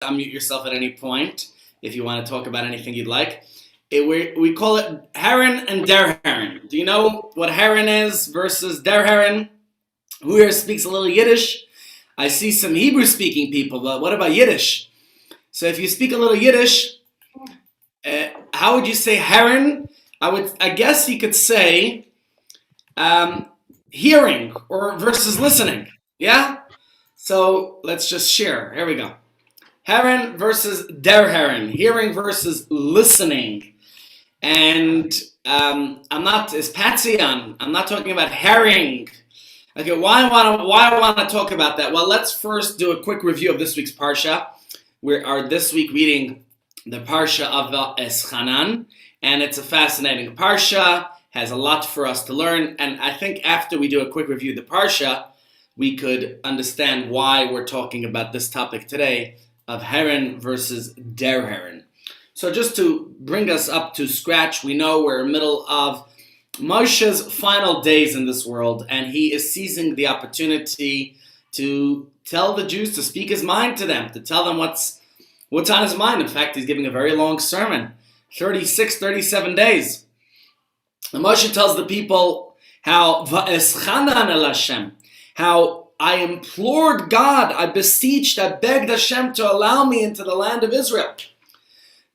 unmute yourself at any point if you want to talk about anything you'd like. We call it Heron and Der Heron. Do you know what Heron is versus Der Heron? Who here speaks a little Yiddish? I see some Hebrew-speaking people, but what about Yiddish? So if you speak a little Yiddish, how would you say Heron? I guess you could say hearing or versus listening. Yeah? So let's just share. Here we go. Heron versus Der Heron. Hearing versus listening. And is Patsy on? I'm not talking about herring. Okay, why I want to talk about that? Well, let's first do a quick review of this week's Parsha. We are this week reading the Parsha of Eschanan, and it's a fascinating Parsha, has a lot for us to learn, and I think after we do a quick review of the Parsha, we could understand why we're talking about this topic today of Heron versus Der Heron. So just to bring us up to scratch, we know we're in the middle of Moshe's final days in this world, and he is seizing the opportunity to tell the Jews, to speak his mind to them, to tell them what's on his mind. In fact, he's giving a very long sermon, 37 days. And Moshe tells the people how Va'eschanan el Hashem, how I implored God, I beseeched, I begged Hashem to allow me into the land of Israel.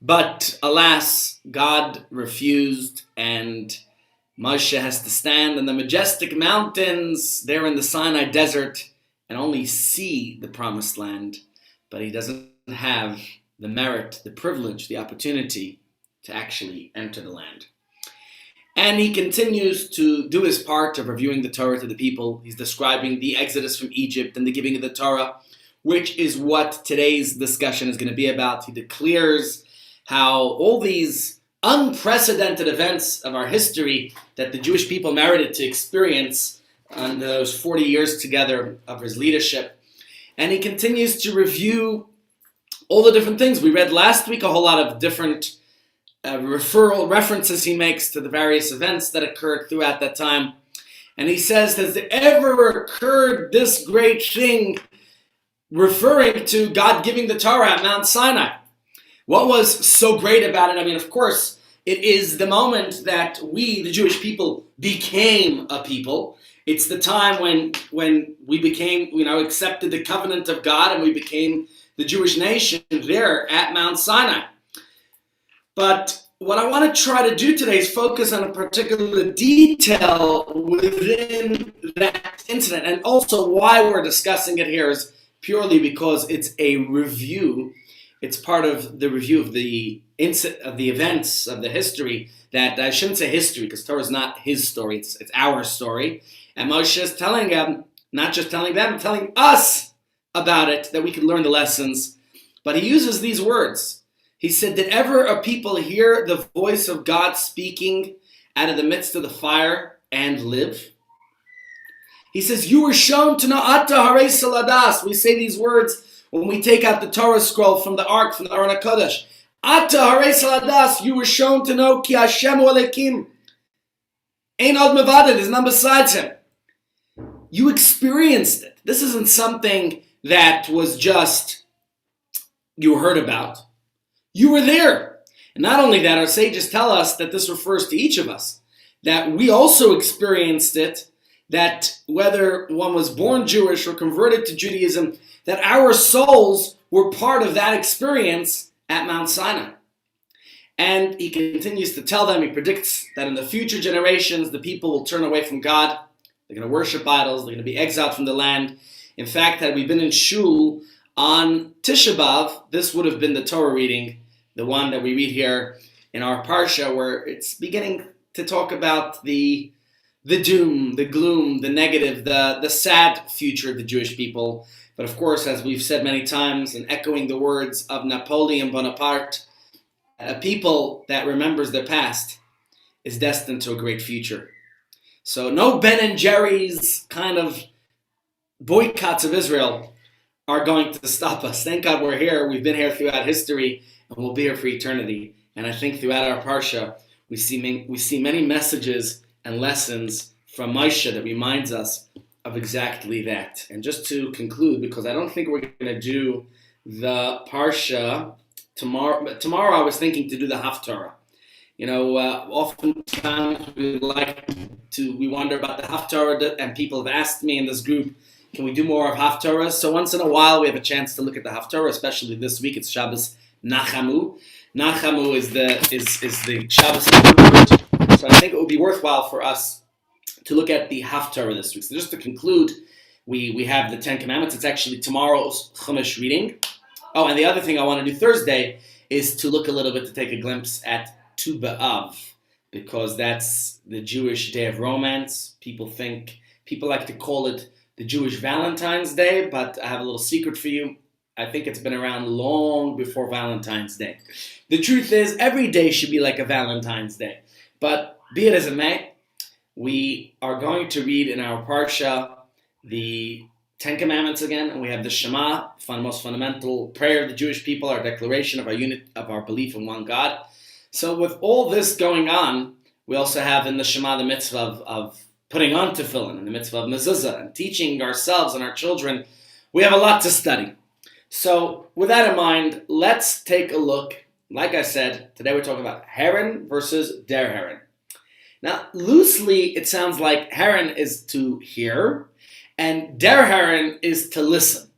But alas, God refused, and Moshe has to stand in the majestic mountains there in the Sinai desert and only see the promised land. But he doesn't have the merit, the privilege, the opportunity to actually enter the land. And he continues to do his part of reviewing the Torah to the people. He's describing the exodus from Egypt and the giving of the Torah, which is what today's discussion is going to be about. He declares how all these unprecedented events of our history that the Jewish people merited to experience on those 40 years together of his leadership. And he continues to review all the different things. We read last week a whole lot of different references he makes to the various events that occurred throughout that time. And he says, has there ever occurred this great thing, referring to God giving the Torah at Mount Sinai? What was so great about it? I mean, of course, it is the moment that we, the Jewish people, became a people. It's the time when we became, accepted the covenant of God and we became the Jewish nation there at Mount Sinai. But what I want to try to do today is focus on a particular detail within that incident. And also why we're discussing it here is purely because it's a review. It's part of the review of the events of the history that I shouldn't say history because Torah is not his story. It's our story. And Moshe is telling them, not just telling them, telling us about it, that we can learn the lessons. But he uses these words. He said, did ever a people hear the voice of God speaking out of the midst of the fire and live? He says, you were shown to know Ata Harei Saladas. We say these words when we take out the Torah scroll from the Ark, from the Aron HaKodesh. Ata Harei Saladas, you were shown to know Ki Hashem Hu Elokim. Ein od mevadeh, there's none besides him. You experienced it. This isn't something that was just you heard about. You were there. And not only that, our sages tell us that this refers to each of us, that we also experienced it, that whether one was born Jewish or converted to Judaism, that our souls were part of that experience at Mount Sinai. And he continues to tell them, he predicts that in the future generations, the people will turn away from God. They're going to worship idols. They're going to be exiled from the land. In fact, had we been in Shul on Tisha B'Av, this would have been the Torah reading, the one that we read here in our Parsha, where it's beginning to talk about the doom, the gloom, the negative, the sad future of the Jewish people. But of course, as we've said many times, and echoing the words of Napoleon Bonaparte, a people that remembers their past is destined to a great future. So no Ben and Jerry's kind of boycotts of Israel are going to stop us. Thank God we're here. We've been here throughout history, and we'll be here for eternity. And I think throughout our Parsha, we see many messages and lessons from Moshe that reminds us of exactly that. And just to conclude, because I don't think we're going to do the Parsha tomorrow. Tomorrow I was thinking to do the Haftarah. Oftentimes we wonder about the Haftarah, and people have asked me in this group, can we do more of Haftarahs? So once in a while we have a chance to look at the Haftarah, especially this week. It's Shabbos Nachamu. Nachamu is the Shabbos word. So I think it would be worthwhile for us to look at the Haftarah this week. So just to conclude, we have the Ten Commandments. It's actually tomorrow's Chumash reading. Oh, and the other thing I want to do Thursday is to look a little bit, to take a glimpse at Tu B'Av, because that's the Jewish Day of Romance. People like to call it the Jewish Valentine's Day, but I have a little secret for you. I think it's been around long before Valentine's Day. The truth is, every day should be like a Valentine's Day. But be it as it may, we are going to read in our Parsha the Ten Commandments again, and we have the Shema, most fundamental prayer of the Jewish people, our declaration of our belief in one God. So with all this going on, we also have in the Shema the mitzvah of putting on tefillin, and the mitzvah of mezuzah, and teaching ourselves and our children. We have a lot to study. So with that in mind, let's take a look. Like I said, today we're talking about Heron versus Der Heron. Now, loosely, it sounds like Heron is to hear, and Der Heron is to listen.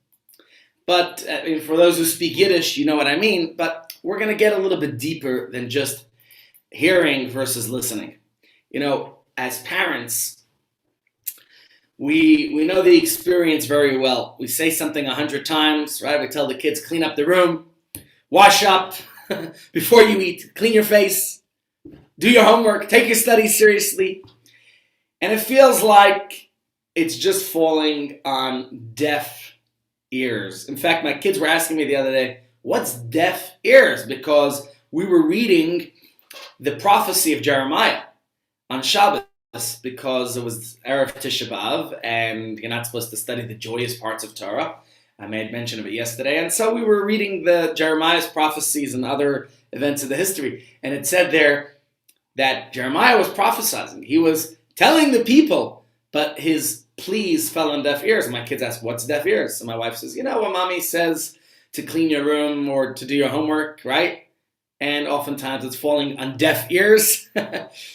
But for those who speak Yiddish, you know what I mean. But we're going to get a little bit deeper than just hearing versus listening. As parents, we know the experience very well. We say something 100 times, right? We tell the kids, clean up the room, wash up before you eat, clean your face, do your homework, take your studies seriously. And it feels like it's just falling on deaf ears. In fact, my kids were asking me the other day, what's deaf ears? Because we were reading the prophecy of Jeremiah on Shabbos, because it was Erev Tisha B'Av, and you're not supposed to study the joyous parts of Torah. I made mention of it yesterday. And so we were reading the Jeremiah's prophecies and other events of the history. And it said there that Jeremiah was prophesying. He was telling the people, but his pleas fell on deaf ears. And my kids asked, what's deaf ears? And my wife says, when mommy says to clean your room or to do your homework, right? And oftentimes it's falling on deaf ears.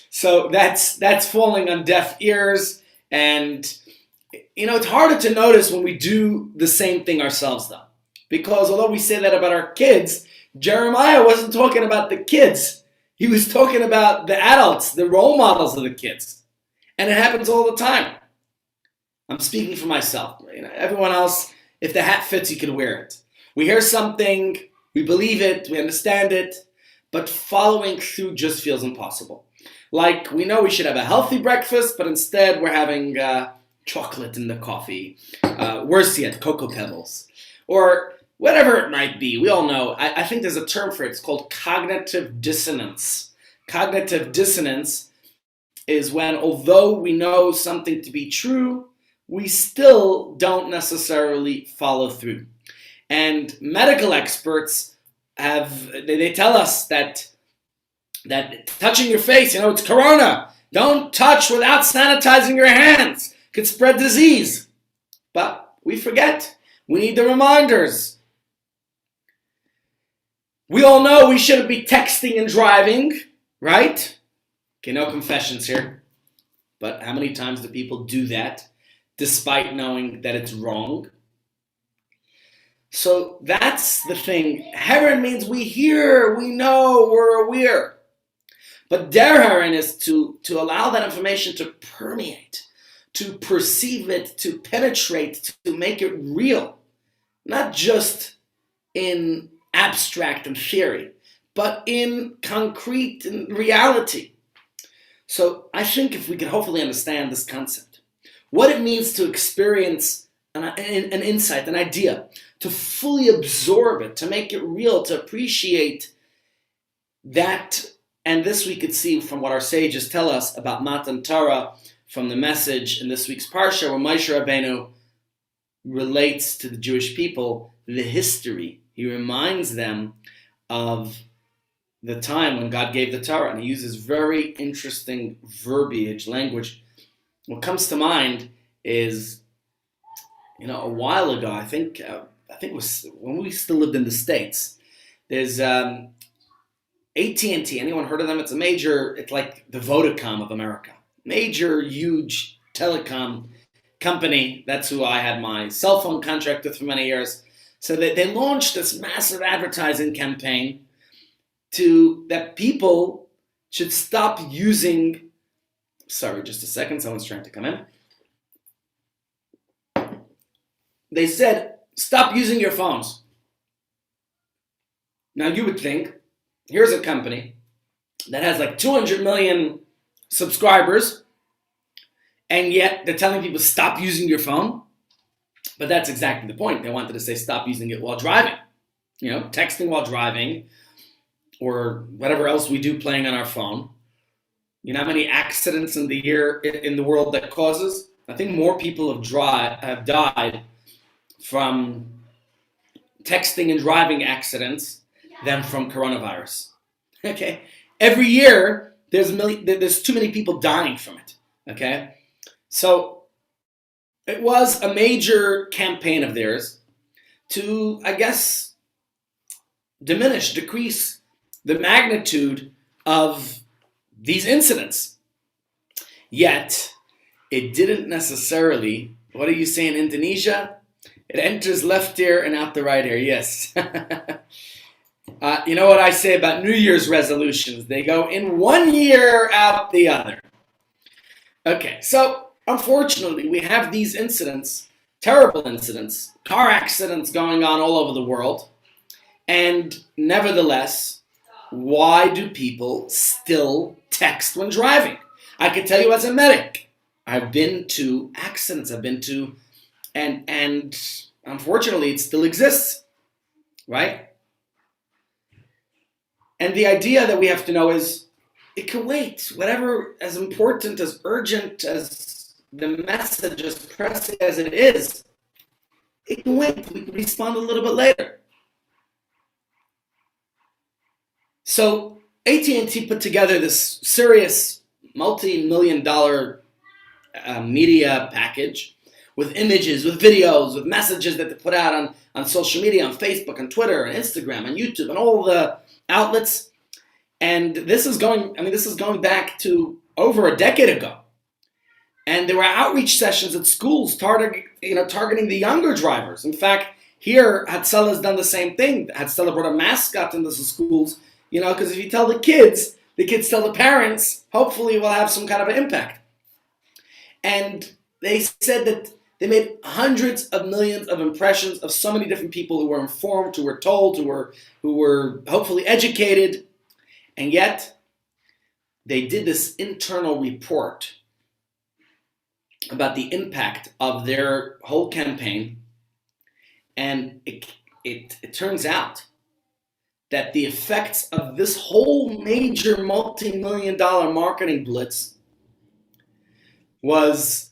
So that's falling on deaf ears. And, it's harder to notice when we do the same thing ourselves, though. Because although we say that about our kids, Jeremiah wasn't talking about the kids. He was talking about the adults, the role models of the kids. And it happens all the time. I'm speaking for myself. Everyone else, if the hat fits, you can wear it. We hear something, we believe it, we understand it, but following through just feels impossible. Like, we know we should have a healthy breakfast, but instead we're having chocolate in the coffee. Worse yet, Cocoa Pebbles. Or whatever it might be. We all know. I think there's a term for it. It's called cognitive dissonance. Cognitive dissonance is when, although we know something to be true, we still don't necessarily follow through. And medical experts they tell us that touching your face, it's corona. Don't touch without sanitizing your hands. Could spread disease. But we forget. We need the reminders. We all know we shouldn't be texting and driving, right? Okay, no confessions here. But how many times do people do that despite knowing that it's wrong? So that's the thing. Heron means we hear, we know, we're aware. But Der Heron is to allow that information to permeate, to perceive it, to penetrate, to make it real. Not just in abstract and theory, but in concrete and reality. So I think if we could hopefully understand this concept, what it means to experience an insight, an idea, to fully absorb it, to make it real, to appreciate that. And this we could see from what our sages tell us about Matan Torah, from the message in this week's Parsha, where Moshe Rabbeinu relates to the Jewish people the history. He reminds them of the time when God gave the Torah, and he uses very interesting verbiage, language. What comes to mind is, a while ago, I think I think it was when we still lived in the States. There's AT&T. Anyone heard of them? It's like the Vodacom of America. Major, huge telecom company. That's who I had my cell phone contract with for many years. So they launched this massive advertising campaign that people should stop using. Sorry, just a second. Someone's trying to come in. They said, stop using your phones. Now you would think, here's a company that has like 200 million subscribers, and yet they're telling people stop using your phone. But that's exactly the point. They wanted to say stop using it while driving. Texting while driving, or whatever else we do playing on our phone. You know how many accidents in the world that causes? I think more people have died from texting and driving accidents than from coronavirus. Okay, every year there's too many people dying from it. Okay, so it was a major campaign of theirs to, I guess, decrease the magnitude of these incidents. Yet, it didn't necessarily, what do you say in Indonesia? It enters left ear and out the right ear, yes. You know what I say about New Year's resolutions? They go in one year, out the other. Okay, so unfortunately, we have these incidents, terrible incidents, car accidents going on all over the world. And nevertheless, why do people still text when driving? I can tell you as a medic, I've been to accidents, and unfortunately it still exists, right? And the idea that we have to know is, it can wait. Whatever, as important, as urgent as the message, as pressing as it is, it can wait. We can respond a little bit later. So AT&T put together this serious multi-million-dollar media package with images, with videos, with messages that they put out on social media, on Facebook, on Twitter, on Instagram, on YouTube, and all the outlets. And this is going back to over a decade ago. And there were outreach sessions at schools targeting the younger drivers. In fact, here Hatzalah has done the same thing. Hatzalah brought a mascot into the schools, because if you tell the kids tell the parents, hopefully it will have some kind of an impact. And they said that they made hundreds of millions of impressions of so many different people who were informed, who were told, who were hopefully educated. And yet, they did this internal report about the impact of their whole campaign. And it turns out that the effects of this whole major multi-million-dollar marketing blitz was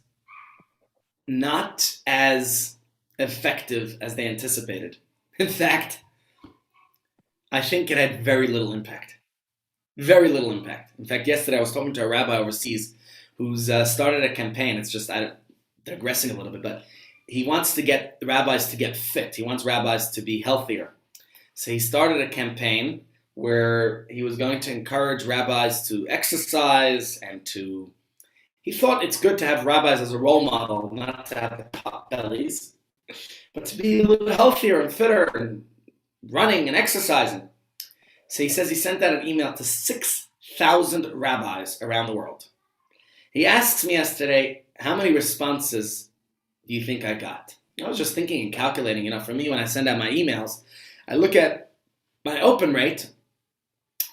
not as effective as they anticipated. In fact, I think it had very little impact. Very little impact. In fact, yesterday I was talking to a rabbi overseas who's started a campaign. It's just, I'm digressing a little bit, but he wants to get the rabbis to get fit. He wants rabbis to be healthier. So he started a campaign where he was going to encourage rabbis to exercise and he thought it's good to have rabbis as a role model, not to have the pot bellies, but to be a little healthier and fitter and running and exercising. So he says he sent out an email to 6,000 rabbis around the world. He asks me yesterday, how many responses do you think I got? I was just thinking and calculating, for me when I send out my emails, I look at my open rate.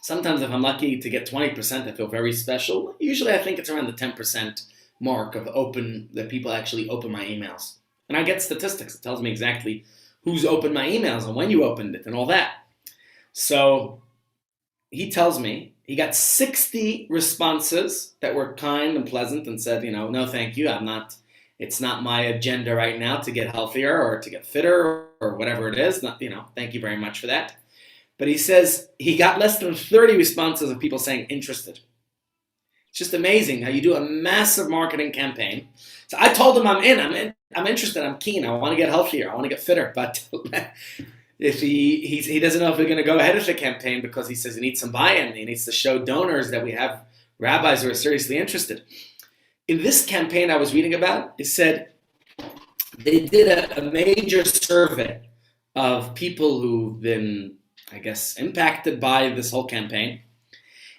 Sometimes if I'm lucky to get 20%, I feel very special. Usually I think it's around the 10% mark of that people actually open my emails. And I get statistics. It tells me exactly who's opened my emails and when you opened it and all that. So he tells me he got 60 responses that were kind and pleasant and said, no, thank you. It's not my agenda right now to get healthier or to get fitter or whatever it is. Thank you very much for that. But he says he got less than 30 responses of people saying interested. It's just amazing how you do a massive marketing campaign. So I told him I'm in. I'm interested. I'm keen. I want to get healthier. I want to get fitter. But if he doesn't know if we're going to go ahead with the campaign because he says he needs some buy-in. He needs to show donors that we have rabbis who are seriously interested. In this campaign I was reading about, it said they did a major survey of people who've been, I guess, impacted by this whole campaign.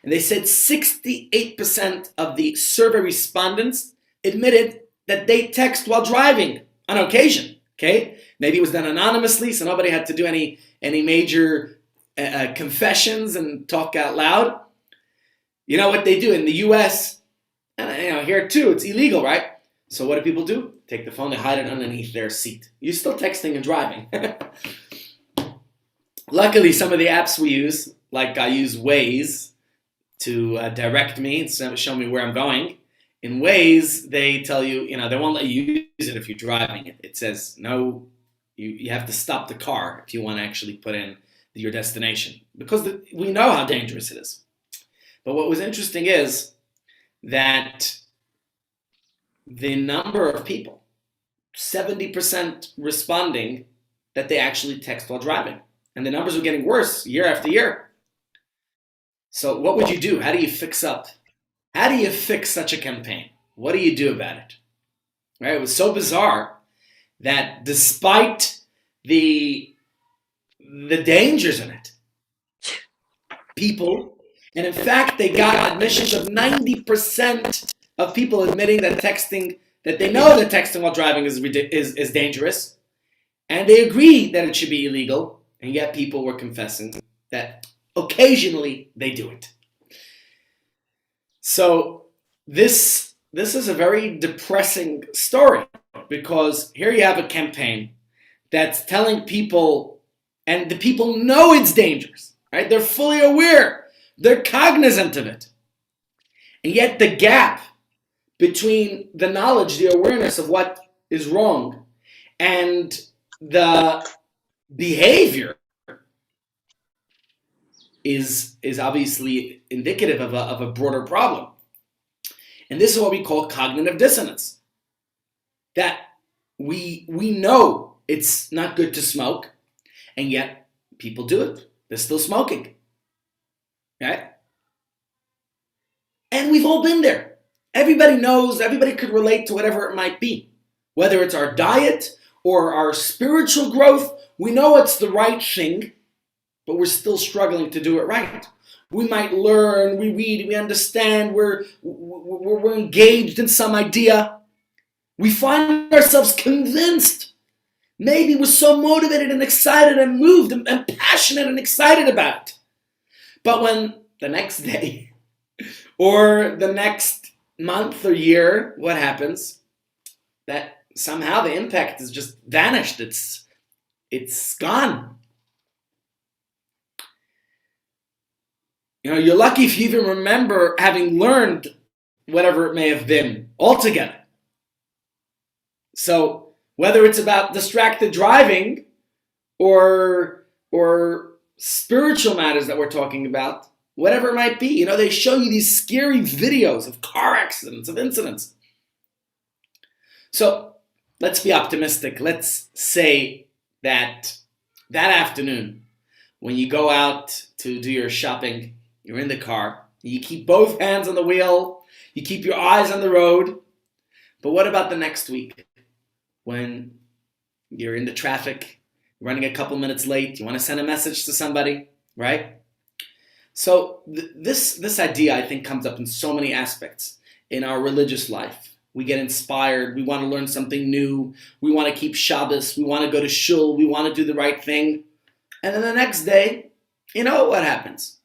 And they said 68% of the survey respondents admitted that they text while driving on occasion. Okay, maybe it was done anonymously, so nobody had to do any major confessions and talk out loud. You know what they do in the U.S., and here too, it's illegal, right? So what do people do? Take the phone, they hide it underneath their seat. You're still texting and driving. Luckily, some of the apps we use, like I use Waze to direct me and show me where I'm going. In Waze, they tell you, they won't let you use it if you're driving it. It says, no, you have to stop the car if you want to actually put in your destination. Because we know how dangerous it is. But what was interesting is that the number of people, 70% responding that they actually text while driving. And the numbers were getting worse year after year. So what would you do? How do you fix such a campaign? What do you do about it? Right? It was so bizarre that despite the dangers in it, people, and in fact, they got admissions of 90% of people admitting that they know that texting while driving is dangerous, and they agree that it should be illegal, and yet people were confessing that occasionally they do it. So this is a very depressing story, because here you have a campaign that's telling people, and the people know it's dangerous, right? They're fully aware. They're cognizant of it. And yet the gap between the knowledge, the awareness of what is wrong, and the behavior is obviously indicative of a broader problem. And this is what we call cognitive dissonance. That we know it's not good to smoke, and yet people do it. They're still smoking. Right? And we've all been there. Everybody knows, everybody could relate to whatever it might be. Whether it's our diet or our spiritual growth, we know it's the right thing, but we're still struggling to do it right. We might learn, we read, we understand, we're engaged in some idea. We find ourselves convinced. Maybe we're so motivated and excited and moved and passionate and excited about it. But when the next day or the next month or year, what happens? That somehow the impact is just vanished. It's gone. You're lucky if you even remember having learned whatever it may have been altogether. So whether it's about distracted driving or spiritual matters that we're talking about, whatever it might be, they show you these scary videos of car accidents, of incidents. So let's be optimistic. Let's say that afternoon, when you go out to do your shopping, you're in the car, you keep both hands on the wheel, you keep your eyes on the road. But what about the next week, when you're in the traffic, running a couple minutes late, you want to send a message to somebody, right? So this idea, I think, comes up in so many aspects in our religious life. We get inspired, we want to learn something new, we want to keep Shabbos, we want to go to shul, we want to do the right thing. And then the next day, what happens?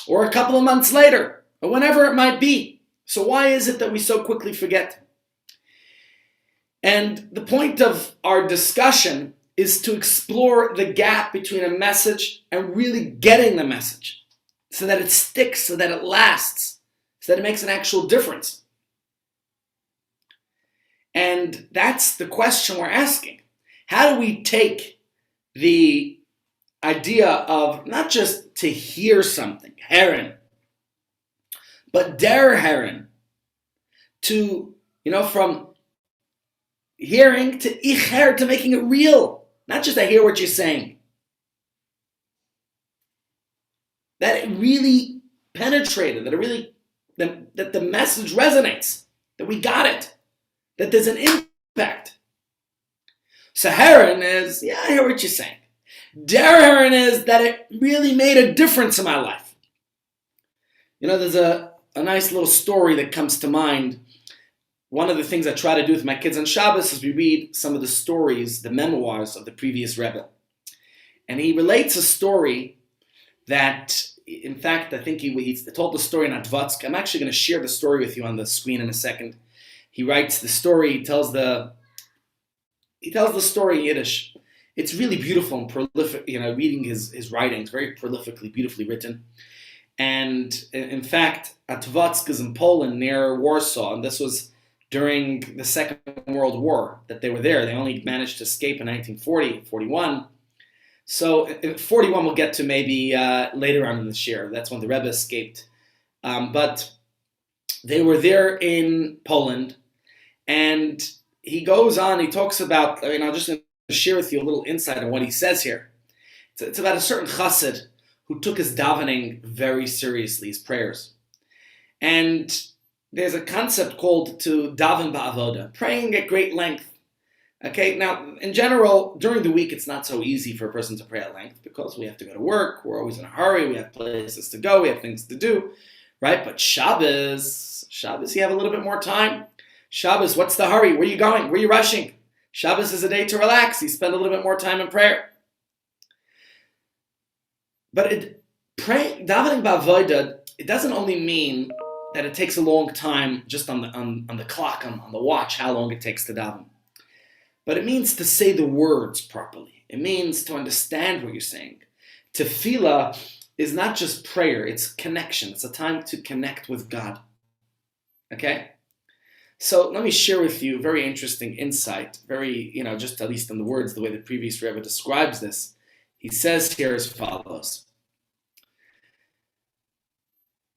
Or a couple of months later, or whenever it might be. So why is it that we so quickly forget? And the point of our discussion is to explore the gap between a message and really getting the message, so that it sticks, so that it lasts, so that it makes an actual difference. And that's the question we're asking. How do we take the idea of not just to hear something, Heron, but der Heron, to, from hearing to icher, to making it real. Not just I hear what you're saying. That it really penetrated, that the message resonates, that we got it, that there's an impact. So Heron is, yeah, I hear what you're saying. Der Heron is that it really made a difference in my life. You know, there's a nice little story that comes to mind. One of the things I try to do with my kids on Shabbos is we read some of the stories, the memoirs of the previous Rebbe. And he relates a story that, in fact, I think he told the story in Advatsk. I'm actually going to share the story with you on the screen in a second. He writes the story, he tells the story in Yiddish. It's really beautiful and prolific, reading his writings, very prolifically, beautifully written. And in fact, Advatsk is in Poland near Warsaw, and this was during the Second World War that they were there. They only managed to escape in 1940, 41. So 41 we'll get to maybe later on in the year. That's when the Rebbe escaped. But they were there in Poland, and he goes on, he talks about, I'll just share with you a little insight on what he says here. It's about a certain chassid who took his davening very seriously, his prayers. And there's a concept called to daven ba'avoda, praying at great length. Okay, now, in general, during the week, it's not so easy for a person to pray at length because we have to go to work, we're always in a hurry, we have places to go, we have things to do, right? But Shabbos, you have a little bit more time. Shabbos, what's the hurry? Where are you going? Where are you rushing? Shabbos is a day to relax. You spend a little bit more time in prayer. But davening ba'avoda, it doesn't only mean that it takes a long time just on the clock, on the watch, how long it takes to daven. But it means to say the words properly. It means to understand what you're saying. Tefillah is not just prayer, it's connection. It's a time to connect with God. Okay? So let me share with you a very interesting insight, just at least in the words, the way the previous Rebbe describes this. He says here as follows.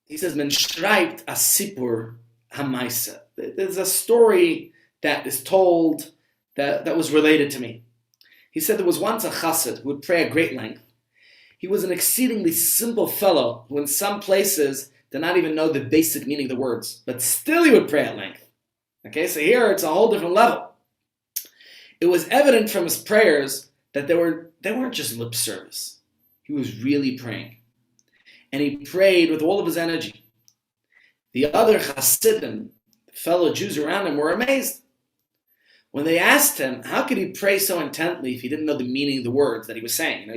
He says, Men schreibt a sipur hamaisa. There's a story that is told that was related to me. He said there was once a chassid who would pray at great length. He was an exceedingly simple fellow who in some places did not even know the basic meaning of the words, but still he would pray at length. Okay, so here it's a whole different level. It was evident from his prayers that they weren't just lip service. He was really praying. And he prayed with all of his energy. The other Hasidim, fellow Jews around him, were amazed. When they asked him, how could he pray so intently if he didn't know the meaning of the words that he was saying?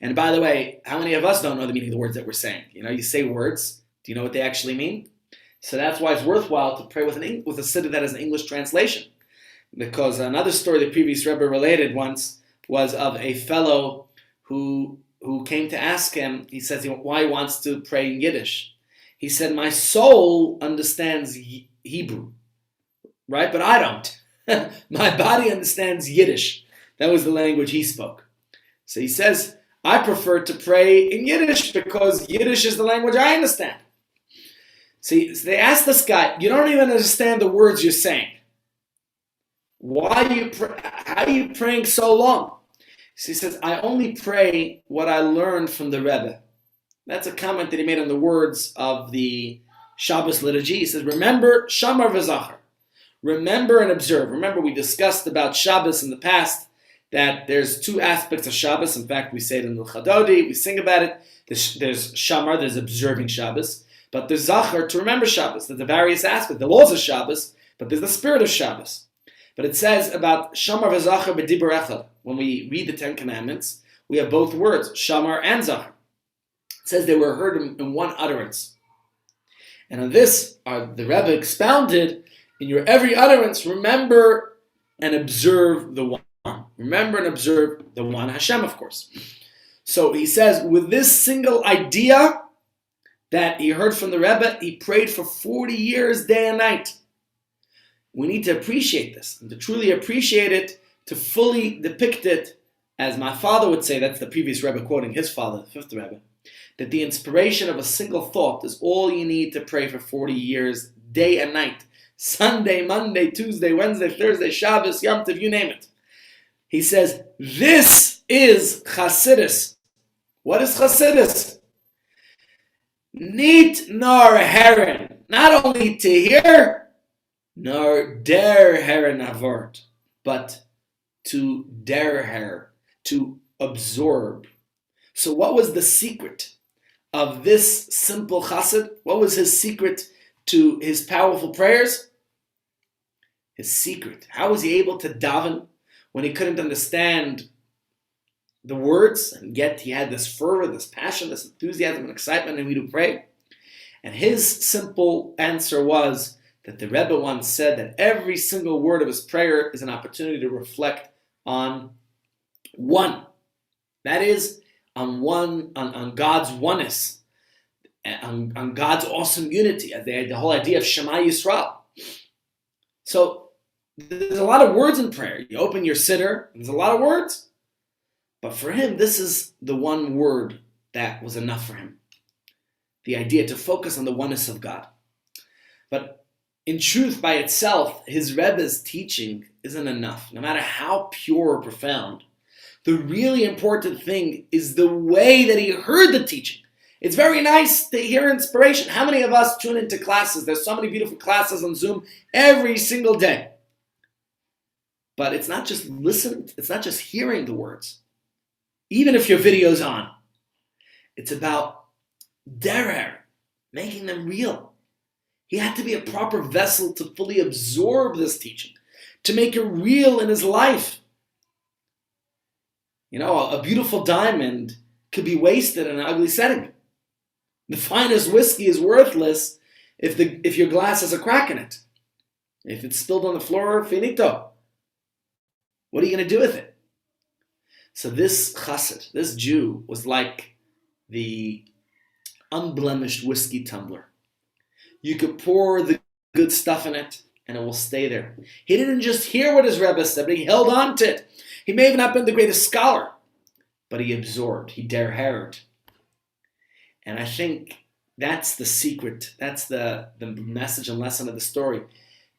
And by the way, how many of us don't know the meaning of the words that we're saying? You say words. Do you know what they actually mean? So that's why it's worthwhile to pray with a siddur that has an English translation. Because another story the previous Rebbe related once was of a fellow who came to ask him, he says why he wants to pray in Yiddish. He said, my soul understands Hebrew, right? But I don't. My body understands Yiddish. That was the language he spoke. So he says, I prefer to pray in Yiddish because Yiddish is the language I understand. See, so they asked this guy, you don't even understand the words you're saying. How are you praying so long? So he says, I only pray what I learned from the Rebbe. That's a comment that he made on the words of the Shabbos liturgy. He says, remember, Shamar v'Zachar. Remember and observe. Remember, we discussed about Shabbos in the past, that there's two aspects of Shabbos. In fact, we say it in the Chadodi, we sing about it. There's Shamar, there's observing Shabbos. But there's Zachar, to remember Shabbos. There's the various aspects, the laws of Shabbos, but there's the spirit of Shabbos. But it says about Shamar v'Zachar b'dibur echad. When we read the Ten Commandments, we have both words, Shamar and Zachar. It says they were heard in one utterance. And on this, the Rebbe expounded, in your every utterance, remember and observe the one. Remember and observe the one, Hashem, of course. So he says, with this single idea that he heard from the Rebbe, he prayed for 40 years, day and night. We need to appreciate this, and to truly appreciate it, to fully depict it, as my father would say, that's the previous Rebbe quoting his father, the fifth Rebbe, that the inspiration of a single thought is all you need to pray for 40 years, day and night, Sunday, Monday, Tuesday, Wednesday, Thursday, Shabbos, Yom Tov, you name it. He says, this is Chassidus. What is Chassidus? Nit nor heron. Not only to hear, nor der heron avort, but to der her, to absorb. So what was the secret of this simple chassid? What was his secret to his powerful prayers? His secret. How was he able to daven when he couldn't understand the words, and yet he had this fervor, this passion, this enthusiasm and excitement, and we do pray? And his simple answer was that the Rebbe once said that every single word of his prayer is an opportunity to reflect on one. That is, on God's oneness, on God's awesome unity, the whole idea of Shema Yisrael. So there's a lot of words in prayer. You open your siddur, there's a lot of words. But for him, this is the one word that was enough for him. The idea to focus on the oneness of God. But in truth, by itself, his Rebbe's teaching isn't enough. No matter how pure or profound, the really important thing is the way that he heard the teaching. It's very nice to hear inspiration. How many of us tune into classes? There's so many beautiful classes on Zoom every single day. But it's not just listening, it's not just hearing the words. Even if your video's on. It's about derer, making them real. He had to be a proper vessel to fully absorb this teaching, to make it real in his life. You know, a beautiful diamond could be wasted in an ugly setting. The finest whiskey is worthless if your glass has a crack in it. If it's spilled on the floor, finito. What are you going to do with it? So this chassid, this Jew, was like the unblemished whiskey tumbler. You could pour the good stuff in it, and it will stay there. He didn't just hear what his Rebbe said, but he held on to it. He may have not been the greatest scholar, but he absorbed, he derheard. And I think that's the secret, that's the message and lesson of the story.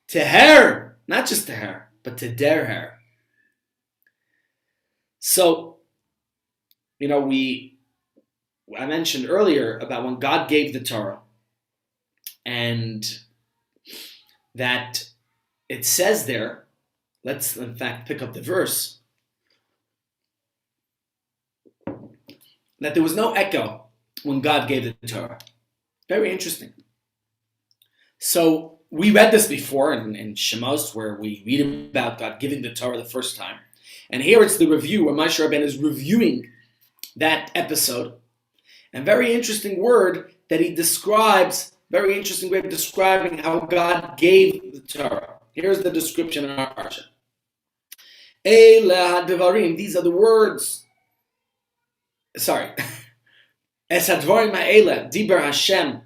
Teher, not just teher, but to derher. So, you know, I mentioned earlier about when God gave the Torah, and that it says there, let's in fact pick up the verse, that there was no echo when God gave the Torah. Very interesting. So we read this before in Shemos, where we read about God giving the Torah the first time. And here it's the review, where Moshe Rabbeinu is reviewing that episode. And very interesting word that he describes, very interesting way of describing how God gave the Torah. Here's the description in our parsha. Eila ha'devarim, these are the words. Sorry. Es hadvarim ha'ela, diber Hashem,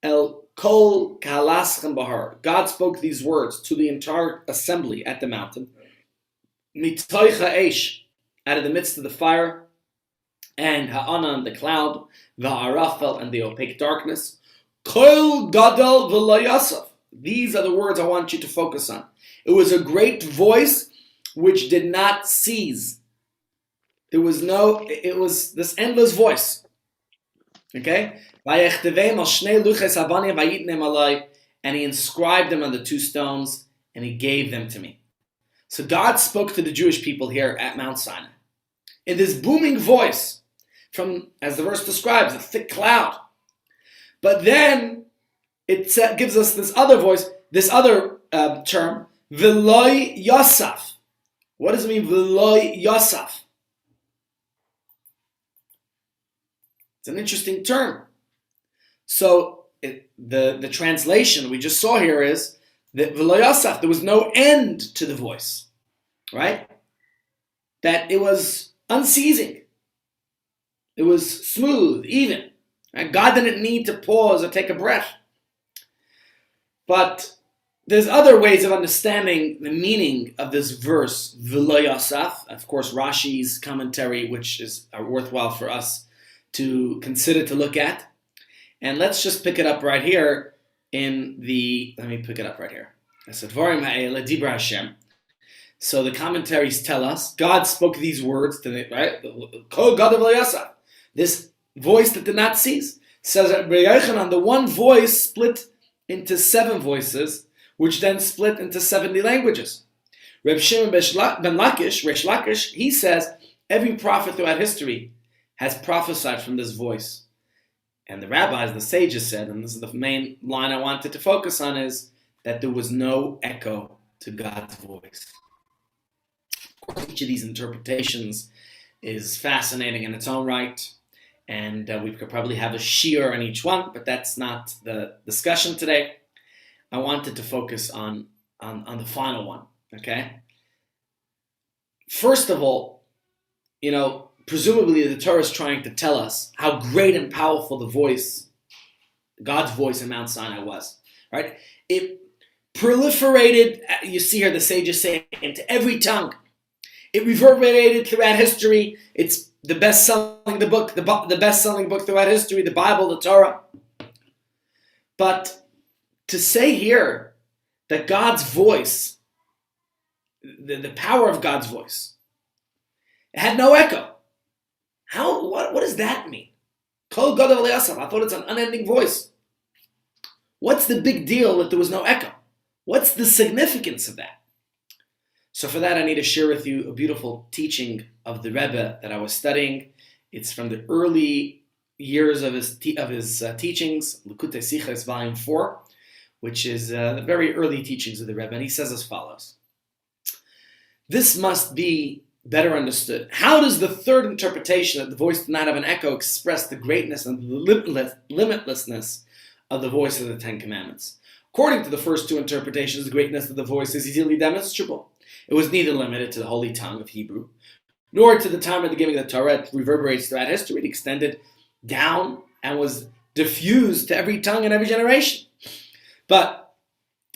el kol kahalaschem bahar. God spoke these words to the entire assembly at the mountain. Mitoich ha'esh, out of the midst of the fire, and ha'anan, the cloud, va'arafel, and the opaque darkness. Kol gadol v'lo yasaf. These are the words I want you to focus on. It was a great voice which did not cease. It was this endless voice. Okay? And he inscribed them on the two stones, and he gave them to me. So God spoke to the Jewish people here at Mount Sinai in this booming voice from, as the verse describes, a thick cloud. But then it gives us this other voice, this other term, V'loi Yosaf. What does it mean, V'loi Yosaf? It's an interesting term. So the translation we just saw here is that V'lo Yosaf, there was no end to the voice, right? That it was unceasing. It was smooth, even. Right? God didn't need to pause or take a breath. But there's other ways of understanding the meaning of this verse, V'lo Yosaf. Of course, Rashi's commentary, which is worthwhile for us to consider to look at. And let's just pick it up right here let me pick it up right here. Advarim ha'ele dibra Hashem. So the commentaries tell us God spoke these words to the right. Kol Gadav Lo Yasaf. This voice that did not cease says that Rabbi Yochanan, the one voice split into 7 voices, which then split into 70 languages. Reb Shimon ben Lakish, Resh Lakish, he says every prophet throughout history has prophesied from this voice. And the rabbis, the sages said, and this is the main line I wanted to focus on, is that there was no echo to God's voice. Of course, each of these interpretations is fascinating in its own right, and we could probably have a shiur on each one, but that's not the discussion today. I wanted to focus on the final one, okay? First of all, presumably the Torah is trying to tell us how great and powerful the voice, God's voice in Mount Sinai was, right? It proliferated, you see here the sages say, into every tongue. It reverberated throughout history. It's the best-selling book throughout history, the Bible, the Torah. But to say here that God's voice, the power of God's voice, it had no echo. What does that mean? Kol Gadav Lo Yasaf. I thought it's an unending voice. What's the big deal that there was no echo? What's the significance of that? So for that, I need to share with you a beautiful teaching of the Rebbe that I was studying. It's from the early years of his teachings, Likutei Sichos, Volume 4, which is the very early teachings of the Rebbe. And he says as follows. This must be better understood. How does the third interpretation that the voice did not have an echo express the greatness and limitlessness of the voice of the Ten Commandments? According to the first 2 interpretations, the greatness of the voice is easily demonstrable. It was neither limited to the holy tongue of Hebrew, nor to the time of the giving of the Torah. It reverberates throughout history. It extended down and was diffused to every tongue and every generation. But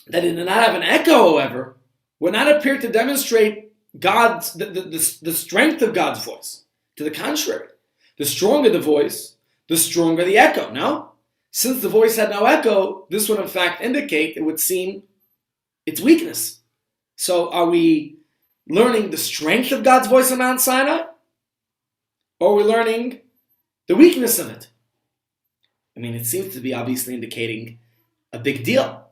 that it did not have an echo, however, would not appear to demonstrate the strength of God's voice. To the contrary, the stronger the voice, the stronger the echo, no? Since the voice had no echo, this would in fact indicate, it would seem, its weakness. So are we learning the strength of God's voice on Mount Sinai? Or are we learning the weakness of it? I mean, it seems to be obviously indicating a big deal.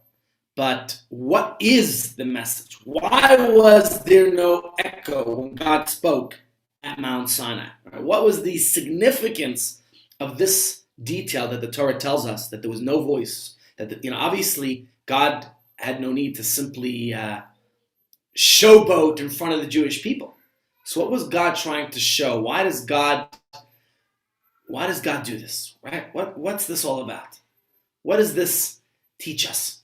But what is the message? Why was there no echo when God spoke at Mount Sinai? What was the significance of this detail that the Torah tells us, that there was no voice? That obviously God had no need to simply showboat in front of the Jewish people. So what was God trying to show? Why does God do this? Right? What's this all about? What does this teach us?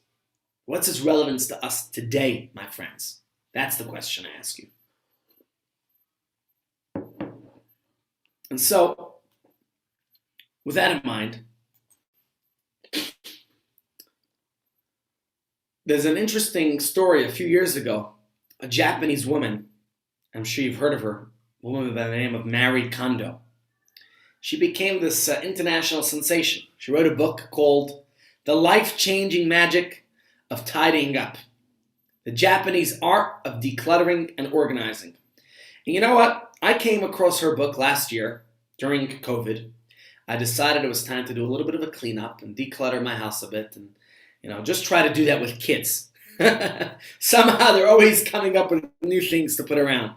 What's its relevance to us today, my friends? That's the question I ask you. And so, with that in mind, there's an interesting story a few years ago. A Japanese woman, I'm sure you've heard of her, a woman by the name of Marie Kondo. She became this international sensation. She wrote a book called The Life-Changing Magic of Tidying Up, the Japanese art of decluttering and organizing. And you know what? I came across her book last year during COVID. I decided it was time to do a little bit of a cleanup and declutter my house a bit and, just try to do that with kids. Somehow they're always coming up with new things to put around.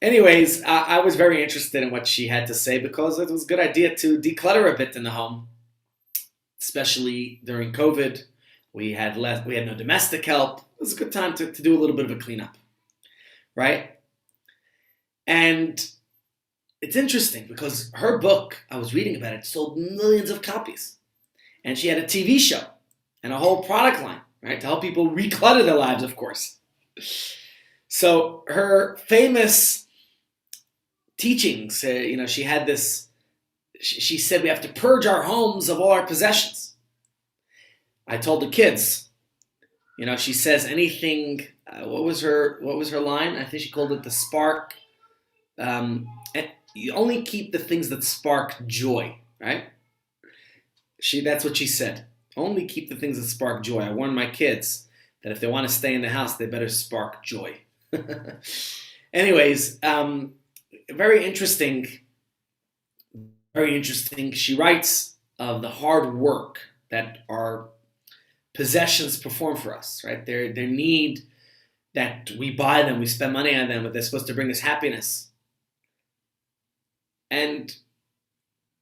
Anyways, I was very interested in what she had to say because it was a good idea to declutter a bit in the home, especially during COVID. We had no domestic help. It was a good time to do a little bit of a cleanup, right? And it's interesting because her book, I was reading about it, sold millions of copies. And she had a TV show and a whole product line, right, to help people reclutter their lives, of course. So her famous teachings, she had this, she said we have to purge our homes of all our possessions. I told the kids, she says anything, what was her line? I think she called it the spark. You only keep the things that spark joy, right? That's what she said. Only keep the things that spark joy. I warned my kids that if they want to stay in the house, they better spark joy. Anyways, very interesting. Very interesting. She writes of the hard work that our possessions perform for us, right? Their need that we buy them, we spend money on them, but they're supposed to bring us happiness. And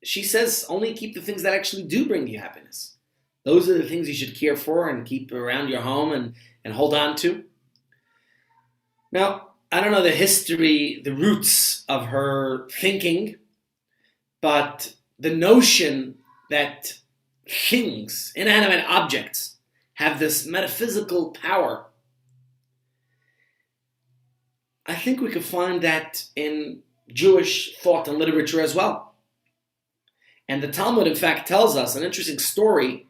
she says only keep the things that actually do bring you happiness. Those are the things you should care for and keep around your home and hold on to. Now, I don't know the history, the roots of her thinking, but the notion that things, inanimate objects, have this metaphysical power, I think we could find that in Jewish thought and literature as well. And the Talmud, in fact, tells us an interesting story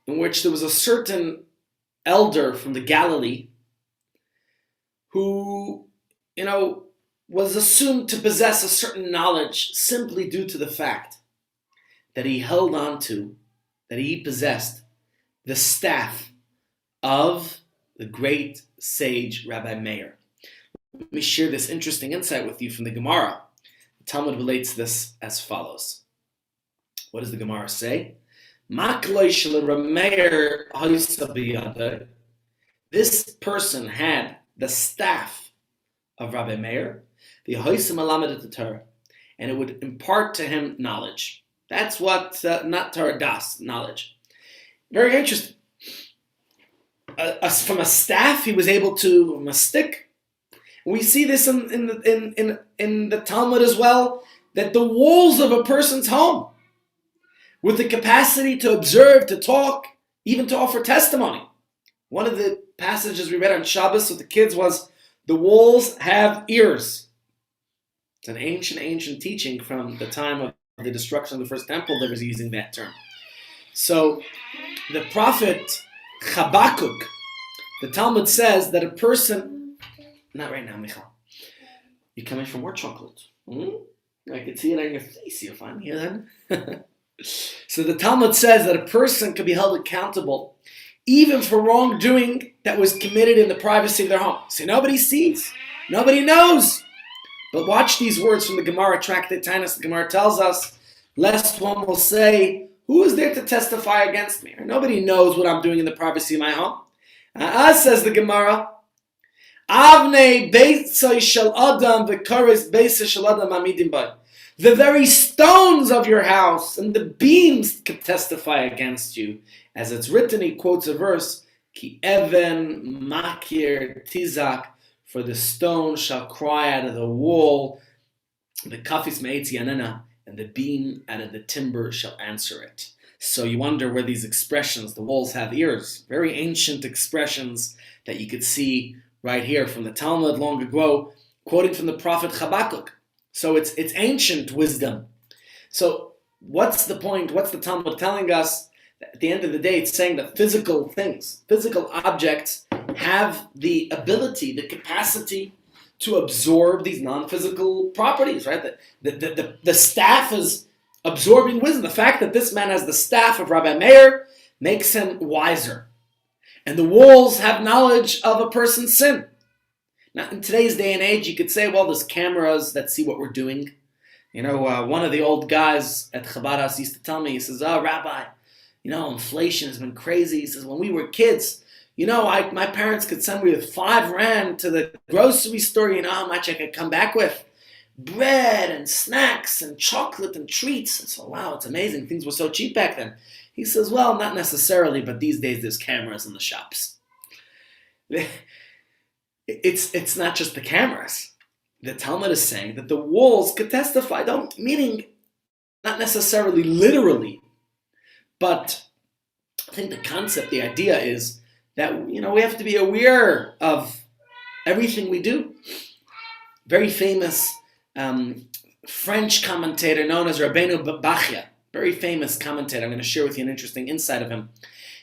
in which there was a certain elder from the Galilee who, was assumed to possess a certain knowledge simply due to the fact that he held on to, that he possessed the staff of the great sage Rabbi Meir. Let me share this interesting insight with you from the Gemara. The Talmud relates this as follows. What does the Gemara say? This person had the staff of Rabbi Meir, the Torah, and it would impart to him knowledge. That's what, not Torah das, knowledge. Very interesting. From a staff, he was able to, from a stick. We see this in the Talmud as well, that the walls of a person's home, with the capacity to observe, to talk, even to offer testimony. One of the passages we read on Shabbos with the kids was, the walls have ears. It's an ancient teaching from the time of the destruction of the first temple that was using that term. So the prophet Habakkuk, the Talmud says that a person, not right now, Michal, you're coming for more chocolate. I can see it on your face, you'll find me then. So the Talmud says that a person could be held accountable even for wrongdoing that was committed in the privacy of their home. So nobody sees, nobody knows. But watch these words from the Gemara, Tractate Tainus. The Gemara tells us, lest one will say, who is there to testify against me? Or nobody knows what I'm doing in the privacy of my home. Says the Gemara, Avnei Beitzai Shel Adam v'Koros Beitzai Shel Adam Amidim Bai. The very stones of your house and the beams can testify against you. As it's written, he quotes a verse, Ki even makir tizak, for the stone shall cry out of the wall, the kafis me'etzi yanena, and the beam out of the timber shall answer it. So you wonder where these expressions, the walls have ears, very ancient expressions that you could see right here from the Talmud long ago, quoting from the prophet Habakkuk. So it's ancient wisdom. So what's the point? What's the Talmud telling us? At the end of the day, it's saying that physical things, physical objects have the ability, the capacity to absorb these non-physical properties, right? The staff is absorbing wisdom. The fact that this man has the staff of Rabbi Meir makes him wiser. And the walls have knowledge of a person's sin. Now, in today's day and age, you could say, well, there's cameras that see what we're doing. One of the old guys at Chabad House used to tell me, he says, Rabbi, inflation has been crazy. He says, when we were kids, my parents could send me with 5 rand to the grocery store. You know how much I could come back with? Bread and snacks and chocolate and treats. And so, wow, it's amazing. Things were so cheap back then. He says, well, not necessarily, but these days there's cameras in the shops. It's not just the cameras. The Talmud is saying that the walls could testify, meaning not necessarily literally, but I think the concept, the idea is that, we have to be aware of everything we do. Very famous French commentator known as Rabbeinu Bachya, very famous commentator. I'm going to share with you an interesting insight of him.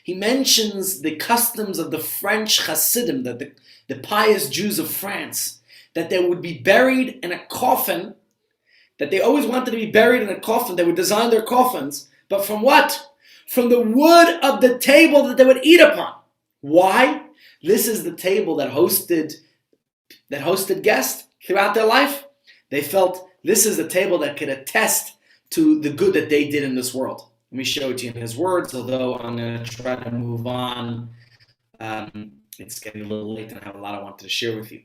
He mentions the customs of the French Hasidim, the pious Jews of France, that they would be buried in a coffin, that they always wanted to be buried in a coffin. They would design their coffins, but from what? From the wood of the table that they would eat upon. Why? This is the table that hosted guests throughout their life. They felt this is the table that could attest to the good that they did in this world. Let me show it to you in his words, although I'm going to try to move on. It's getting a little late and I have a lot I wanted to share with you.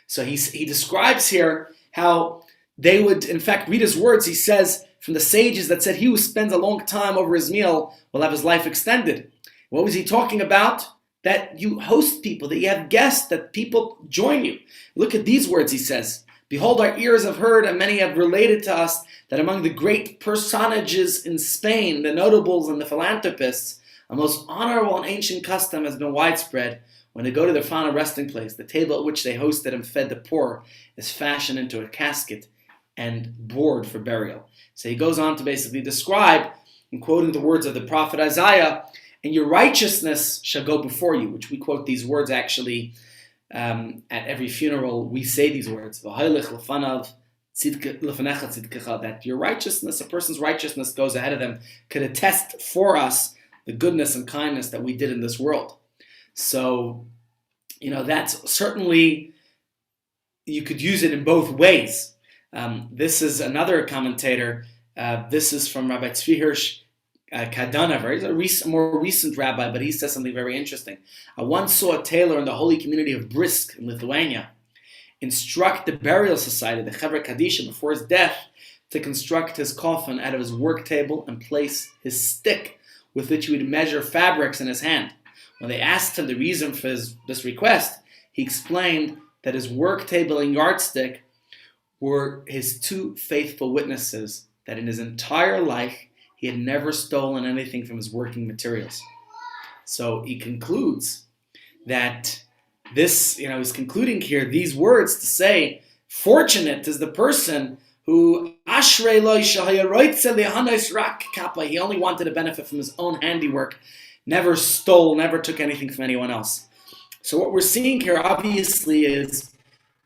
So he describes here how they would, in fact, read his words. He says, from the sages that said he who spends a long time over his meal will have his life extended. What was he talking about? That you host people, that you have guests, that people join you. Look at these words, he says. Behold, our ears have heard, and many have related to us, that among the great personages in Spain, the notables and the philanthropists, a most honorable and ancient custom has been widespread. When they go to their final resting place, the table at which they hosted and fed the poor is fashioned into a casket and board for burial. So he goes on to basically describe, in quoting the words of the prophet Isaiah, and your righteousness shall go before you, which we quote these words actually at every funeral. We say these words, that your righteousness, a person's righteousness goes ahead of them, could attest for us the goodness and kindness that we did in this world. So, that's certainly, you could use it in both ways. This is another commentator. This is from Rabbi Tzvi Hirsch Kadana. He's a more recent rabbi, but he says something very interesting. I once saw a tailor in the holy community of Brisk in Lithuania instruct the burial society, the Chevra Kadisha, before his death, to construct his coffin out of his work table and place his stick with which he would measure fabrics in his hand. When they asked him the reason for this request, he explained that his work table and yardstick were his two faithful witnesses that in his entire life he had never stolen anything from his working materials. So he concludes that this, he's concluding here these words to say, fortunate is the person who Ashrei lo he only wanted to benefit from his own handiwork, never stole, never took anything from anyone else. So what we're seeing here obviously is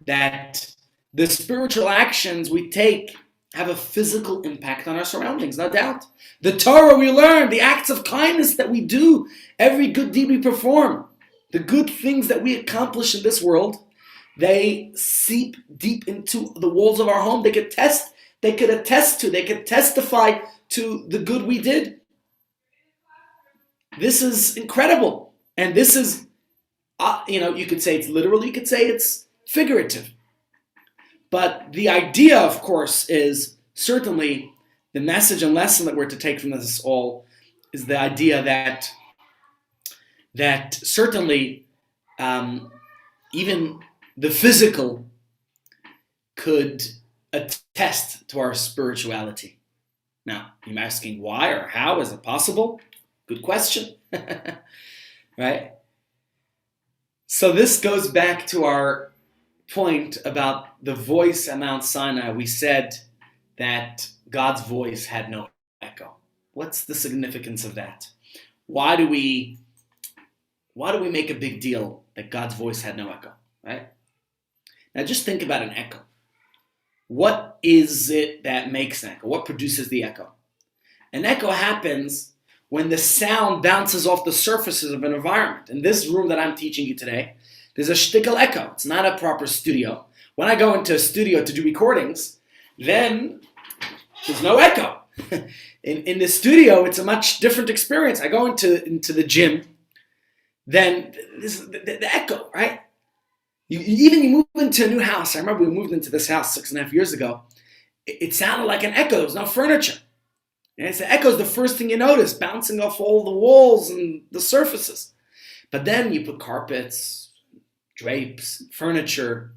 that the spiritual actions we take have a physical impact on our surroundings, no doubt. The Torah we learn, the acts of kindness that we do, every good deed we perform, the good things that we accomplish in this world, they seep deep into the walls of our home. They could attest to, they could testify to the good we did. This is incredible. And this is, you could say it's literal, you could say it's figurative. But the idea, of course, is certainly the message and lesson that we're to take from this all is the idea that certainly even the physical could attest to our spirituality. Now, you're asking why or how is it possible? Good question, right? So this goes back to our point about the voice at Mount Sinai. We said that God's voice had no echo. What's the significance of that? Why do we make a big deal that God's voice had no echo, right? Now just think about an echo. What is it that makes an echo? What produces the echo? An echo happens when the sound bounces off the surfaces of an environment. In this room that I'm teaching you today, there's a shtickle echo. It's not a proper studio. When I go into a studio to do recordings, then there's no echo. In the studio, it's a much different experience. I go into the gym, then this is the echo, right? You move into a new house. I remember we moved into this house 6.5 years ago. It sounded like an echo. There was no furniture. And the echo is the first thing you notice, bouncing off all the walls and the surfaces. But then you put carpets, drapes, furniture.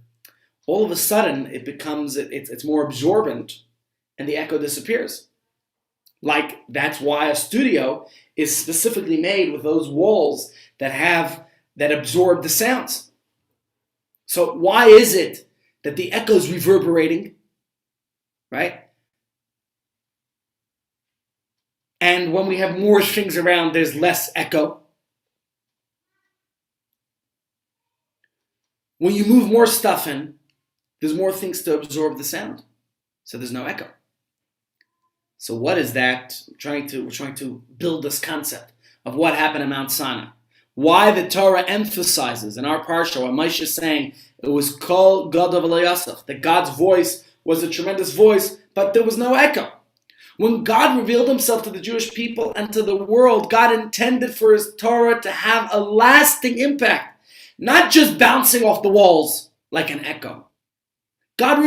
All of a sudden, it's more absorbent, and the echo disappears. Like, that's why a studio is specifically made with those walls that absorb the sounds. So why is it that the echo is reverberating, right? And when we have more things around, there's less echo. When you move more stuff in, there's more things to absorb the sound. So there's no echo. So what is that? We're trying to build this concept of what happened at Mount Sinai. why the Torah emphasizes in our parsha what Moshe is saying, it was called God of Elayasach, that God's voice was a tremendous voice, but there was no echo. When God revealed himself to the Jewish people and to the world, God intended for his Torah to have a lasting impact, not just bouncing off the walls like an echo. God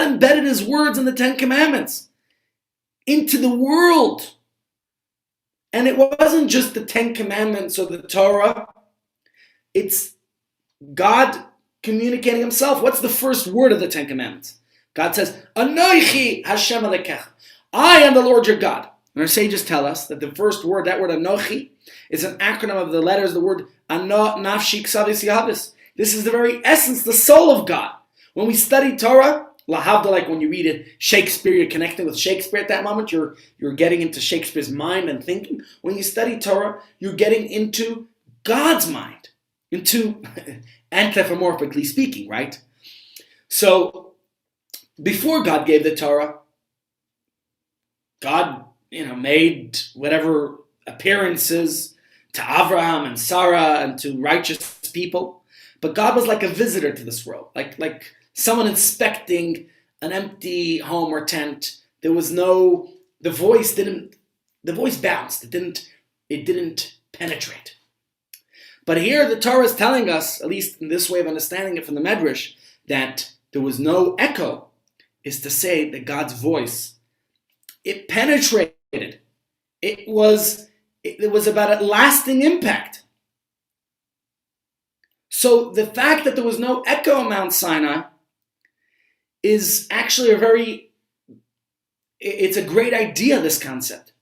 embedded his words in the Ten Commandments into the world. And it wasn't just the Ten Commandments or the Torah. It's God communicating himself. What's the first word of the Ten Commandments? God says, Anochi Hashem Alekecha. I am the Lord your God. And our sages tell us that the first word, that word Anochi, is an acronym of the letters, the word Ano Nafshi Ksavis Yavis. This is the very essence, the soul of God. When we study Torah, lahavda, like when you read it, Shakespeare, you're connecting with Shakespeare at that moment. You're getting into Shakespeare's mind and thinking. When you study Torah, you're getting into God's mind, into anthropomorphically speaking, right? So before God gave the Torah, God, made whatever appearances to Abraham and Sarah and to righteous people, but God was like a visitor to this world, like someone inspecting an empty home or tent. There was no, the voice bounced. It didn't penetrate. But here the Torah is telling us, at least in this way of understanding it from the Medrash, that there was no echo, is to say that God's voice, it penetrated. It was about a lasting impact. So the fact that there was no echo on Mount Sinai is actually it's a great idea, this concept.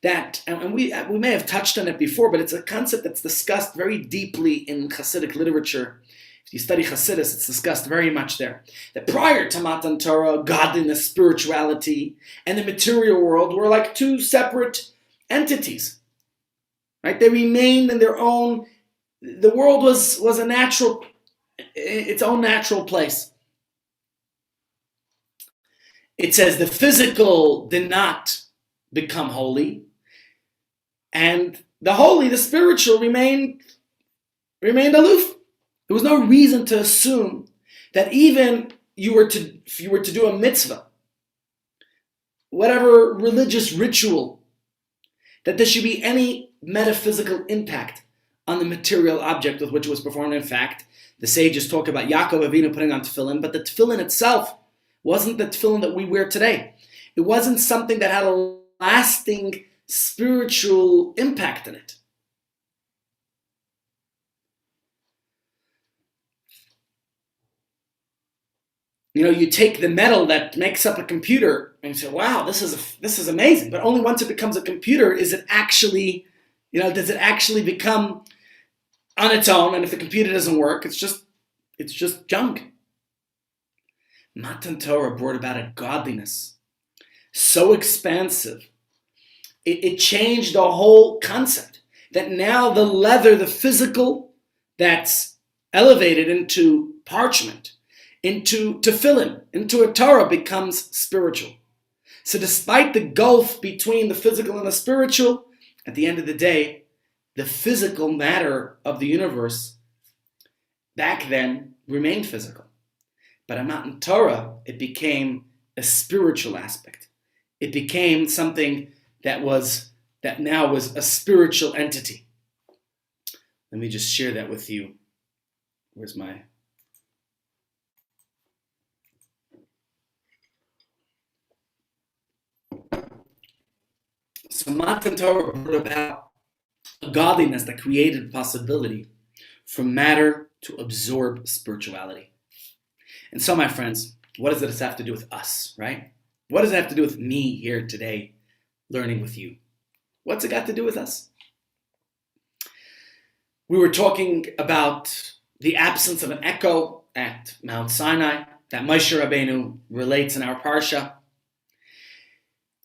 That, and we may have touched on it before, but it's a concept that's discussed very deeply in Hasidic literature. If you study Hasidus, it's discussed very much there. That prior to Matan Torah, godliness, spirituality, and the material world were like two separate entities. Right? They remained in their own, the world was a natural, its own natural place. It says the physical did not become holy, and the holy, the spiritual, remained aloof. There was no reason to assume that even if you were to do a mitzvah, whatever religious ritual, that there should be any metaphysical impact on the material object with which it was performed. In fact, the sages talk about Yaakov Avinu putting on tefillin, but the tefillin itself wasn't the tefillin that we wear today. It wasn't something that had a lasting spiritual impact in it. You take the metal that makes up a computer and you say, wow, this is amazing. But only once it becomes a computer does it actually become on its own. And if the computer doesn't work, it's just junk. Matan Torah brought about a godliness so expansive. It changed the whole concept. That now the leather, the physical, that's elevated into parchment, into tefillin, into a Torah, becomes spiritual. So despite the gulf between the physical and the spiritual, at the end of the day, the physical matter of the universe back then remained physical. But in Matan Torah, it became a spiritual aspect. It became something that now was a spiritual entity. Let me just share that with you. Where's my... So Matan Torah brought about a godliness that created possibility for matter to absorb spirituality. And so, my friends, what does this have to do with us, right? What does it have to do with me here today, learning with you? What's it got to do with us? We were talking about the absence of an echo at Mount Sinai that Moshe Rabbeinu relates in our parsha.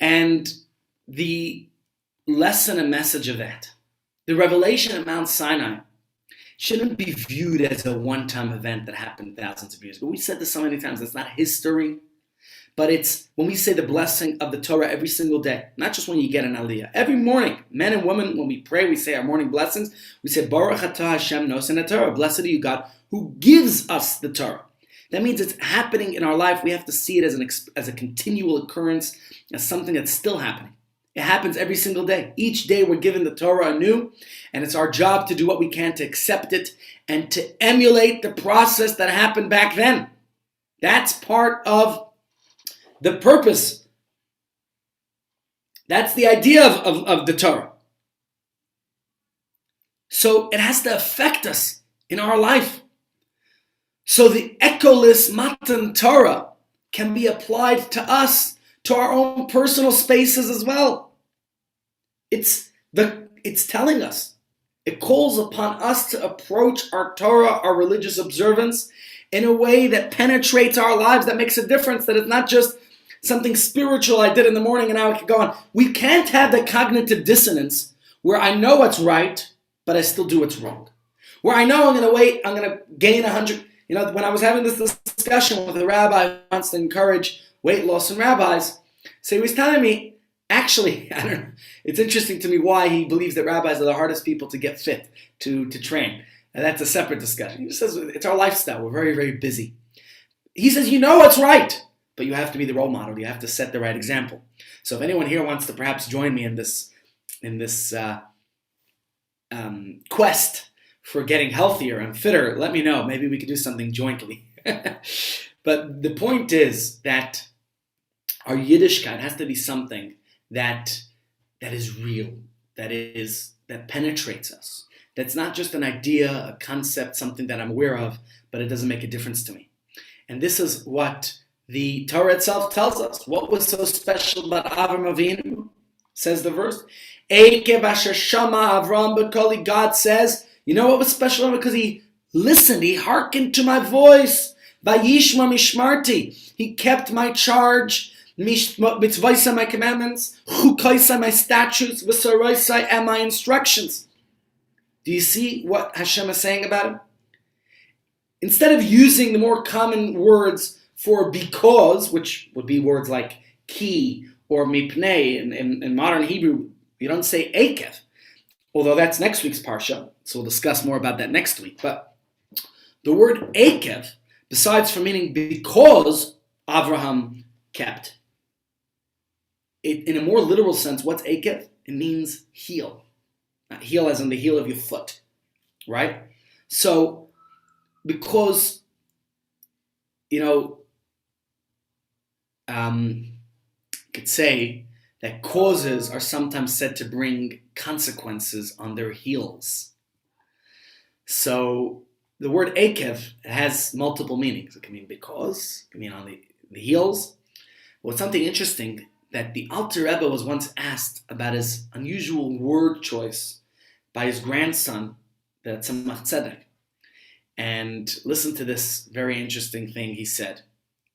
And the lesson and message of that, the revelation at Mount Sinai, shouldn't be viewed as a one-time event that happened thousands of years ago. We said this so many times. It's not history. But it's when we say the blessing of the Torah every single day, not just when you get an aliyah. Every morning, men and women, when we pray, we say our morning blessings. We say, Baruch atah Hashem nosen Torah. Blessed are you, God, who gives us the Torah. That means it's happening in our life. We have to see it as a continual occurrence, as something that's still happening. It happens every single day. Each day we're given the Torah anew, and it's our job to do what we can to accept it and to emulate the process that happened back then. That's part of the purpose. That's the idea of the Torah. So it has to affect us in our life. So the echoless Matan Torah can be applied to us, to our own personal spaces as well. It's telling us. It calls upon us to approach our Torah, our religious observance, in a way that penetrates our lives, that makes a difference, that it's not just something spiritual I did in the morning and now I can go on. We can't have the cognitive dissonance where I know what's right, but I still do what's wrong. Where I know I'm going to gain 100. When I was having this discussion with a rabbi who wants to encourage weight loss in rabbis, so he was telling me, actually, I don't know, it's interesting to me why he believes that rabbis are the hardest people to get fit, to train. And that's a separate discussion. He says it's our lifestyle. We're very, very busy. He says, you know what's right, but you have to be the role model. You have to set the right example. So if anyone here wants to perhaps join me in this quest for getting healthier and fitter, let me know. Maybe we could do something jointly. But the point is that our Yiddishkeit has to be something that is real, that penetrates us. That's not just an idea, a concept, something that I'm aware of, but it doesn't make a difference to me. And this is what the Torah itself tells us. What was so special about Avram Avinu? Says the verse. Ekev asher shama Avram b'koli. God says, you know what was special? Because he listened, he hearkened to my voice. Vayishma mishmarti. He kept my charge. Mitzvahsai, my commandments. Chukaisai, my statutes. V'saraisai, and my instructions. Do you see what Hashem is saying about him? Instead of using the more common words for because, which would be words like ki or mipnei, in modern Hebrew, you don't say ekev. Although that's next week's parsha, so we'll discuss more about that next week. But the word ekev, besides from meaning because Avraham kept, in a more literal sense, what's ekev? It means heel. Not heel as in the heel of your foot, right? So, because, you could say that causes are sometimes said to bring consequences on their heels. So, the word ekev has multiple meanings. It can mean because, it can mean on the heels. Well, it's something interesting that the Alter Rebbe was once asked about his unusual word choice by his grandson, the Tzemach Tzedek. And listen to this very interesting thing he said.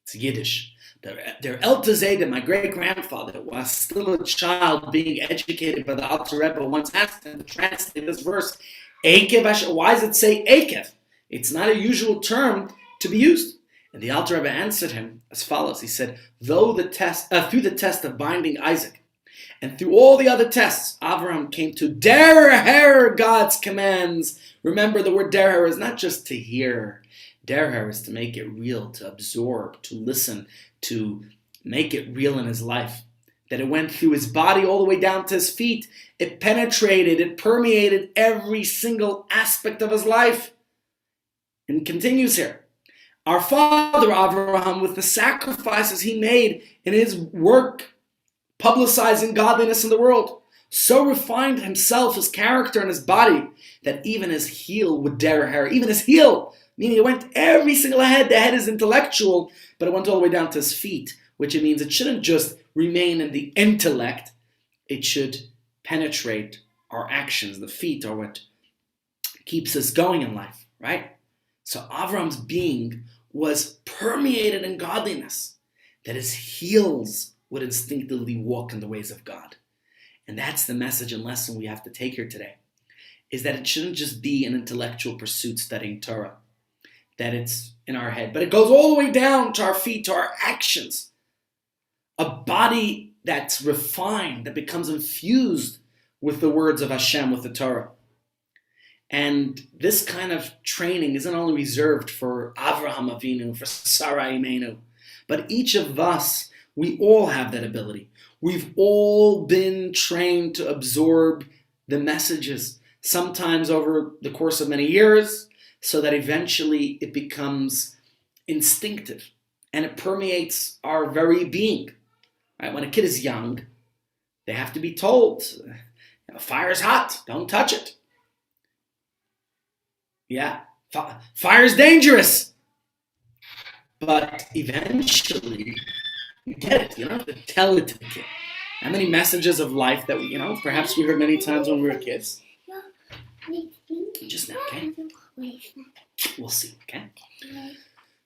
It's Yiddish. Der Elte Zayde, my great-grandfather, was still a child being educated by the Alter Rebbe, once asked him to translate this verse. Ekev, why does it say Ekev? It's not a usual term to be used. And the Alter Rebbe answered him as follows. He said, through the test of binding Isaac, and through all the other tests, Avraham came to derher God's commands. Remember, the word derher is not just to hear. Derher is to make it real, to absorb, to listen, to make it real in his life. That it went through his body all the way down to his feet. It penetrated, it permeated every single aspect of his life. And it continues here. Our father Avraham, with the sacrifices he made in his work, publicizing godliness in the world, so refined himself, his character, and his body, that even his heel would derher, even his heel, meaning it went every single head. The head is intellectual, but it went all the way down to his feet, which it means it shouldn't just remain in the intellect, it should penetrate our actions. The feet are what keeps us going in life, right? So Avram's being was permeated in godliness, that his heels would instinctively walk in the ways of God. And that's the message and lesson we have to take here today, is that it shouldn't just be an intellectual pursuit studying Torah, that it's in our head, but it goes all the way down to our feet, to our actions. a body that's refined, that becomes infused with the words of Hashem, with the Torah. And this kind of training isn't only reserved for Avraham Avinu, for Sarah Imenu, but each of us, we all have that ability. We've all been trained to absorb the messages, sometimes over the course of many years, so that eventually it becomes instinctive and it permeates our very being. Right? When a kid is young, they have to be told, fire's hot, don't touch it. Yeah, fire's dangerous. But eventually, you get it. You don't have to tell it to the kid. How many messages of life that we, perhaps we heard many times when we were kids? Just now, okay? We'll see, okay?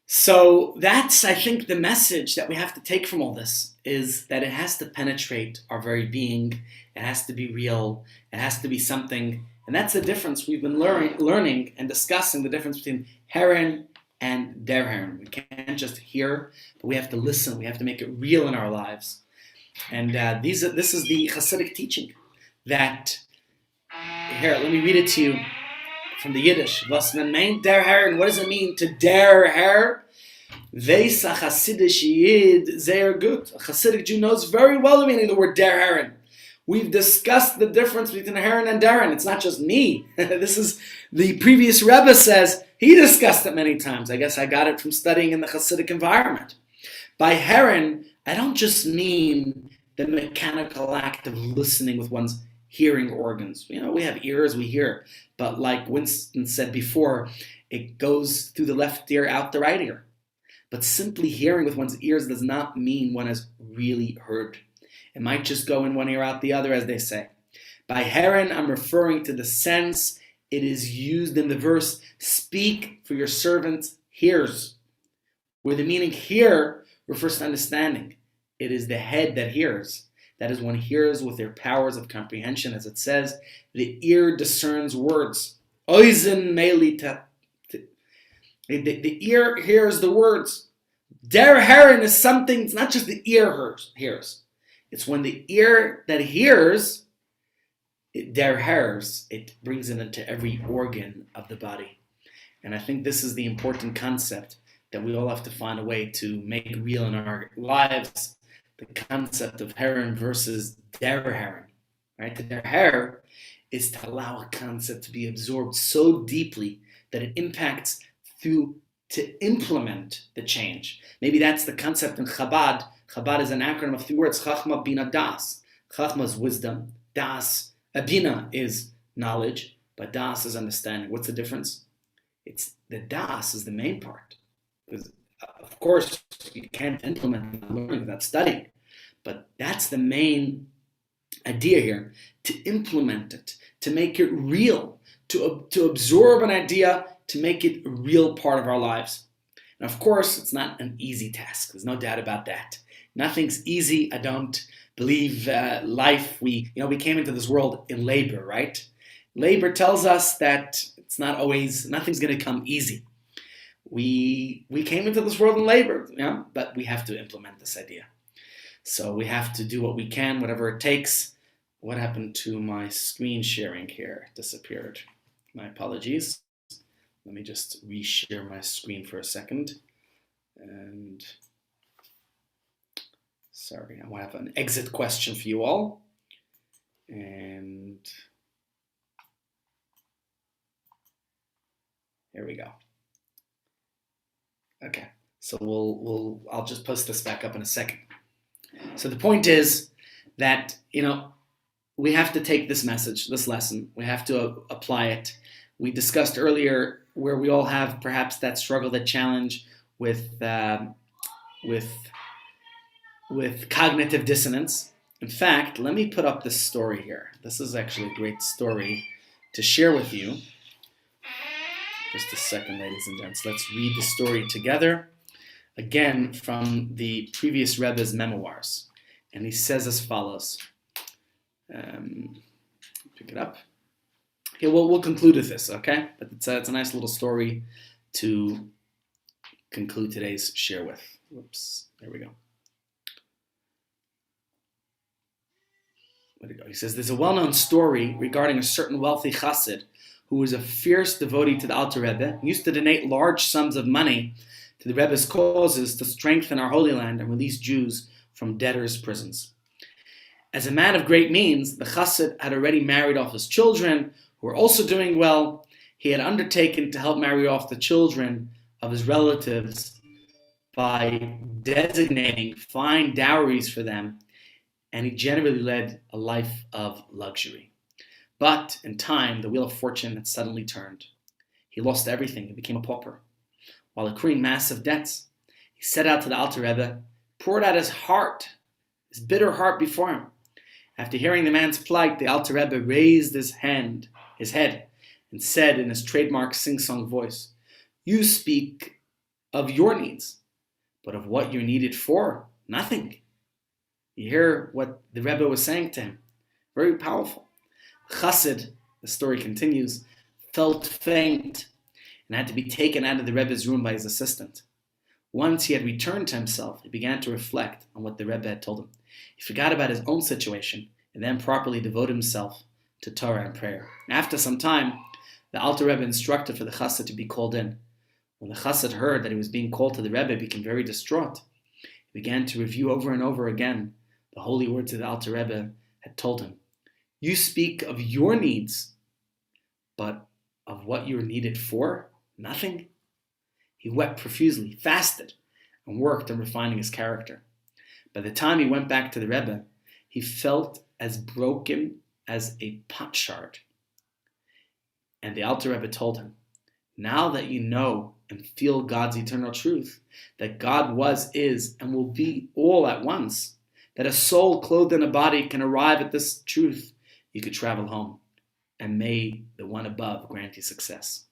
So that's, I think, the message that we have to take from all this is that it has to penetrate our very being. It has to be real. It has to be something. And that's the difference we've been learning and discussing, the difference between Heron and Der Heron. We can't just hear, but we have to listen. We have to make it real in our lives. And this is the Hasidic teaching that, here, let me read it to you from the Yiddish. Was man meint Der Heron? What does it mean to Der Herr? Weis a Hasidisch Yid sehr gut. A Hasidic Jew knows very well the meaning of the word Der Heron. We've discussed the difference between Heron and Darren. It's not just me. This is the previous Rebbe says he discussed it many times. I guess I got it from studying in the Hasidic environment. By Heron, I don't just mean the mechanical act of listening with one's hearing organs. We have ears, we hear. But like Winston said before, it goes through the left ear, out the right ear. But simply hearing with one's ears does not mean one has really heard. It might just go in one ear, out the other, as they say. By Heron, I'm referring to the sense it is used in the verse, speak for your servant hears. Where the meaning hear refers to understanding. It is the head that hears. That is, one hears with their powers of comprehension. As it says, the ear discerns words. Oizen melita. The ear hears the words. Der Heron is something, it's not just the ear hears. It's when the ear that hears, Der hears, it brings it into every organ of the body. And I think this is the important concept that we all have to find a way to make real in our lives. The concept of Heron versus Der Heron. Right? The Der Her is to allow a concept to be absorbed so deeply that it impacts to implement the change. Maybe that's the concept in Chabad. Chabad is an acronym of 3 words, Chachma, Bina, Das. Chachma is wisdom. Das, Bina is knowledge, but Das is understanding. What's the difference? It's the Das is the main part. Because, of course, you can't implement learning without studying. But that's the main idea here, to implement it, to make it real, to absorb an idea, to make it a real part of our lives. And of course, it's not an easy task. There's no doubt about that. Nothing's easy. I don't believe life. We came into this world in labor, right? Labor tells us that it's not always, nothing's going to come easy. We came into this world in labor, but we have to implement this idea. So we have to do what we can, whatever it takes. What happened to my screen sharing here? It disappeared. My apologies. Let me just re-share my screen for a second. And sorry, I have an exit question for you all. And here we go. Okay, so I'll just post this back up in a second. So the point is that, we have to take this message, this lesson, we have to apply it. We discussed earlier where we all have perhaps that struggle, that challenge with cognitive dissonance. In fact, let me put up this story here. This is actually a great story to share with you. Just a second, ladies and gents. Let's read the story together. Again, from the previous Rebbe's memoirs. And he says as follows. Pick it up. Okay, we'll conclude with this, okay? But it's a nice little story to conclude today's share with. Whoops, there we go. where'd it go? He says, there's a well-known story regarding a certain wealthy chassid who was a fierce devotee to the Alter Rebbe, used to donate large sums of money to the Rebbe's causes to strengthen our Holy Land and release Jews from debtors' prisons. As a man of great means, the chassid had already married off his children, who were also doing well. He had undertaken to help marry off the children of his relatives by designating fine dowries for them, and he generally led a life of luxury. But in time, the wheel of fortune had suddenly turned. He lost everything and became a pauper. While accruing massive debts, he set out to the Alter Rebbe, poured out his heart, his bitter heart before him. After hearing the man's plight, the Alter Rebbe raised his head, and said in his trademark sing-song voice, "You speak of your needs, but of what you're needed for, nothing." You hear what the Rebbe was saying to him. Very powerful. Chassid, the story continues, felt faint and had to be taken out of the Rebbe's room by his assistant. Once he had returned to himself, he began to reflect on what the Rebbe had told him. He forgot about his own situation and then properly devoted himself to Torah and prayer. After some time, the Alter Rebbe instructed for the chassid to be called in. When the chassid heard that he was being called to the Rebbe, he became very distraught. He began to review over and over again the holy words that the Alter Rebbe had told him. You speak of your needs, but of what you're needed for, nothing. He wept profusely, fasted, and worked on refining his character. By the time he went back to the Rebbe, he felt as broken as a potsherd. And the Alter Rebbe told him, now that you know and feel God's eternal truth, that God was, is, and will be all at once, that a soul clothed in a body can arrive at this truth, you could travel home, and may the one above grant you success.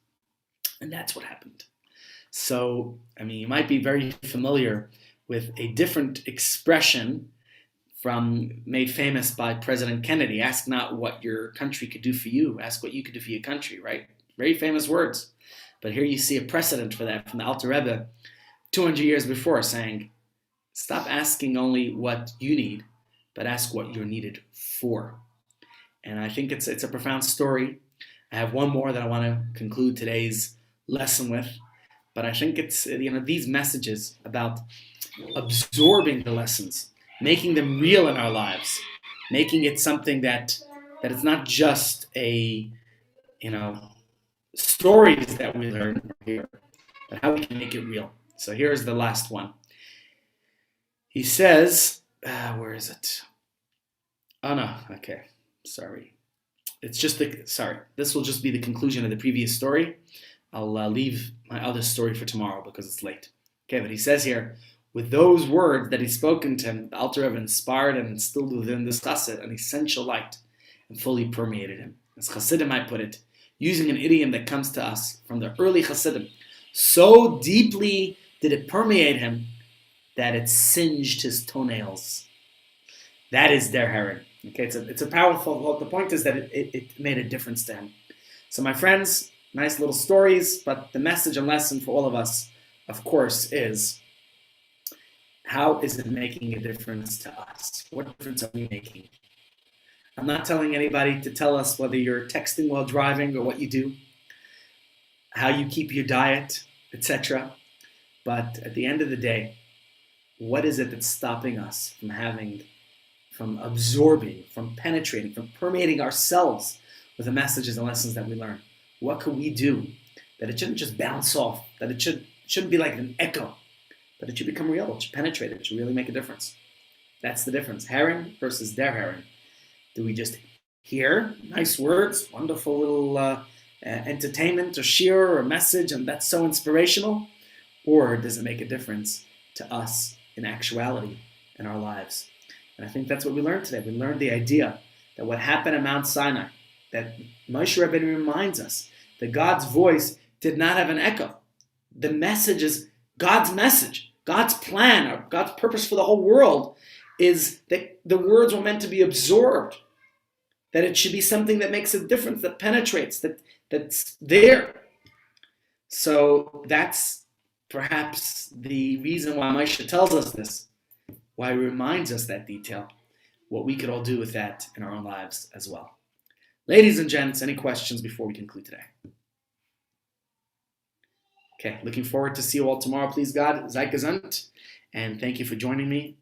And that's what happened. So, you might be very familiar with a different expression made famous by President Kennedy. Ask not what your country could do for you, ask what you could do for your country, right? Very famous words. But here you see a precedent for that from the Alter Rebbe 200 years before, saying, stop asking only what you need, but ask what you're needed for. And I think it's a profound story. I have one more that I want to conclude today's lesson with, but I think it's these messages about absorbing the lessons, making them real in our lives, making it something that it's not just stories that we learn here, but how we can make it real. So here's the last one. He says, where is it? Oh no, okay, sorry. This will just be the conclusion of the previous story. I'll leave my other story for tomorrow because it's late. Okay, but he says here, with those words that he's spoken to him, the Alter Rebbe inspired and instilled within this chassid an essential light and fully permeated him. As Chassidim might put it, using an idiom that comes to us from the early Chassidim, so deeply did it permeate him that it singed his toenails. That is der Herren. Okay, it's a powerful. Well, the point is that it made a difference to him. So, my friends, nice little stories, but the message and lesson for all of us, of course, is how is it making a difference to us? What difference are we making? I'm not telling anybody to tell us whether you're texting while driving or what you do, how you keep your diet, etc. But at the end of the day, what is it that's stopping us from absorbing, from penetrating, from permeating ourselves with the messages and lessons that we learn? What could we do that it shouldn't just bounce off, that it shouldn't be like an echo, but it should become real, it should penetrate, it should really make a difference. That's the difference. Herren versus der Herren. Do we just hear nice words, wonderful little entertainment or shir or message, and that's so inspirational? Or does it make a difference to us in actuality in our lives? And I think that's what we learned today. We learned the idea that what happened at Mount Sinai, that Moshe Rabbeinu reminds us that God's voice did not have an echo. The message is God's message. God's plan, or God's purpose for the whole world is that the words were meant to be absorbed, that it should be something that makes a difference, that penetrates, that's there. So that's perhaps the reason why Moshe tells us this, why he reminds us that detail. what we could all do with that in our own lives as well. Ladies and gents, any questions before we conclude today? Okay, looking forward to see you all tomorrow, please God. Sei gesund, and thank you for joining me.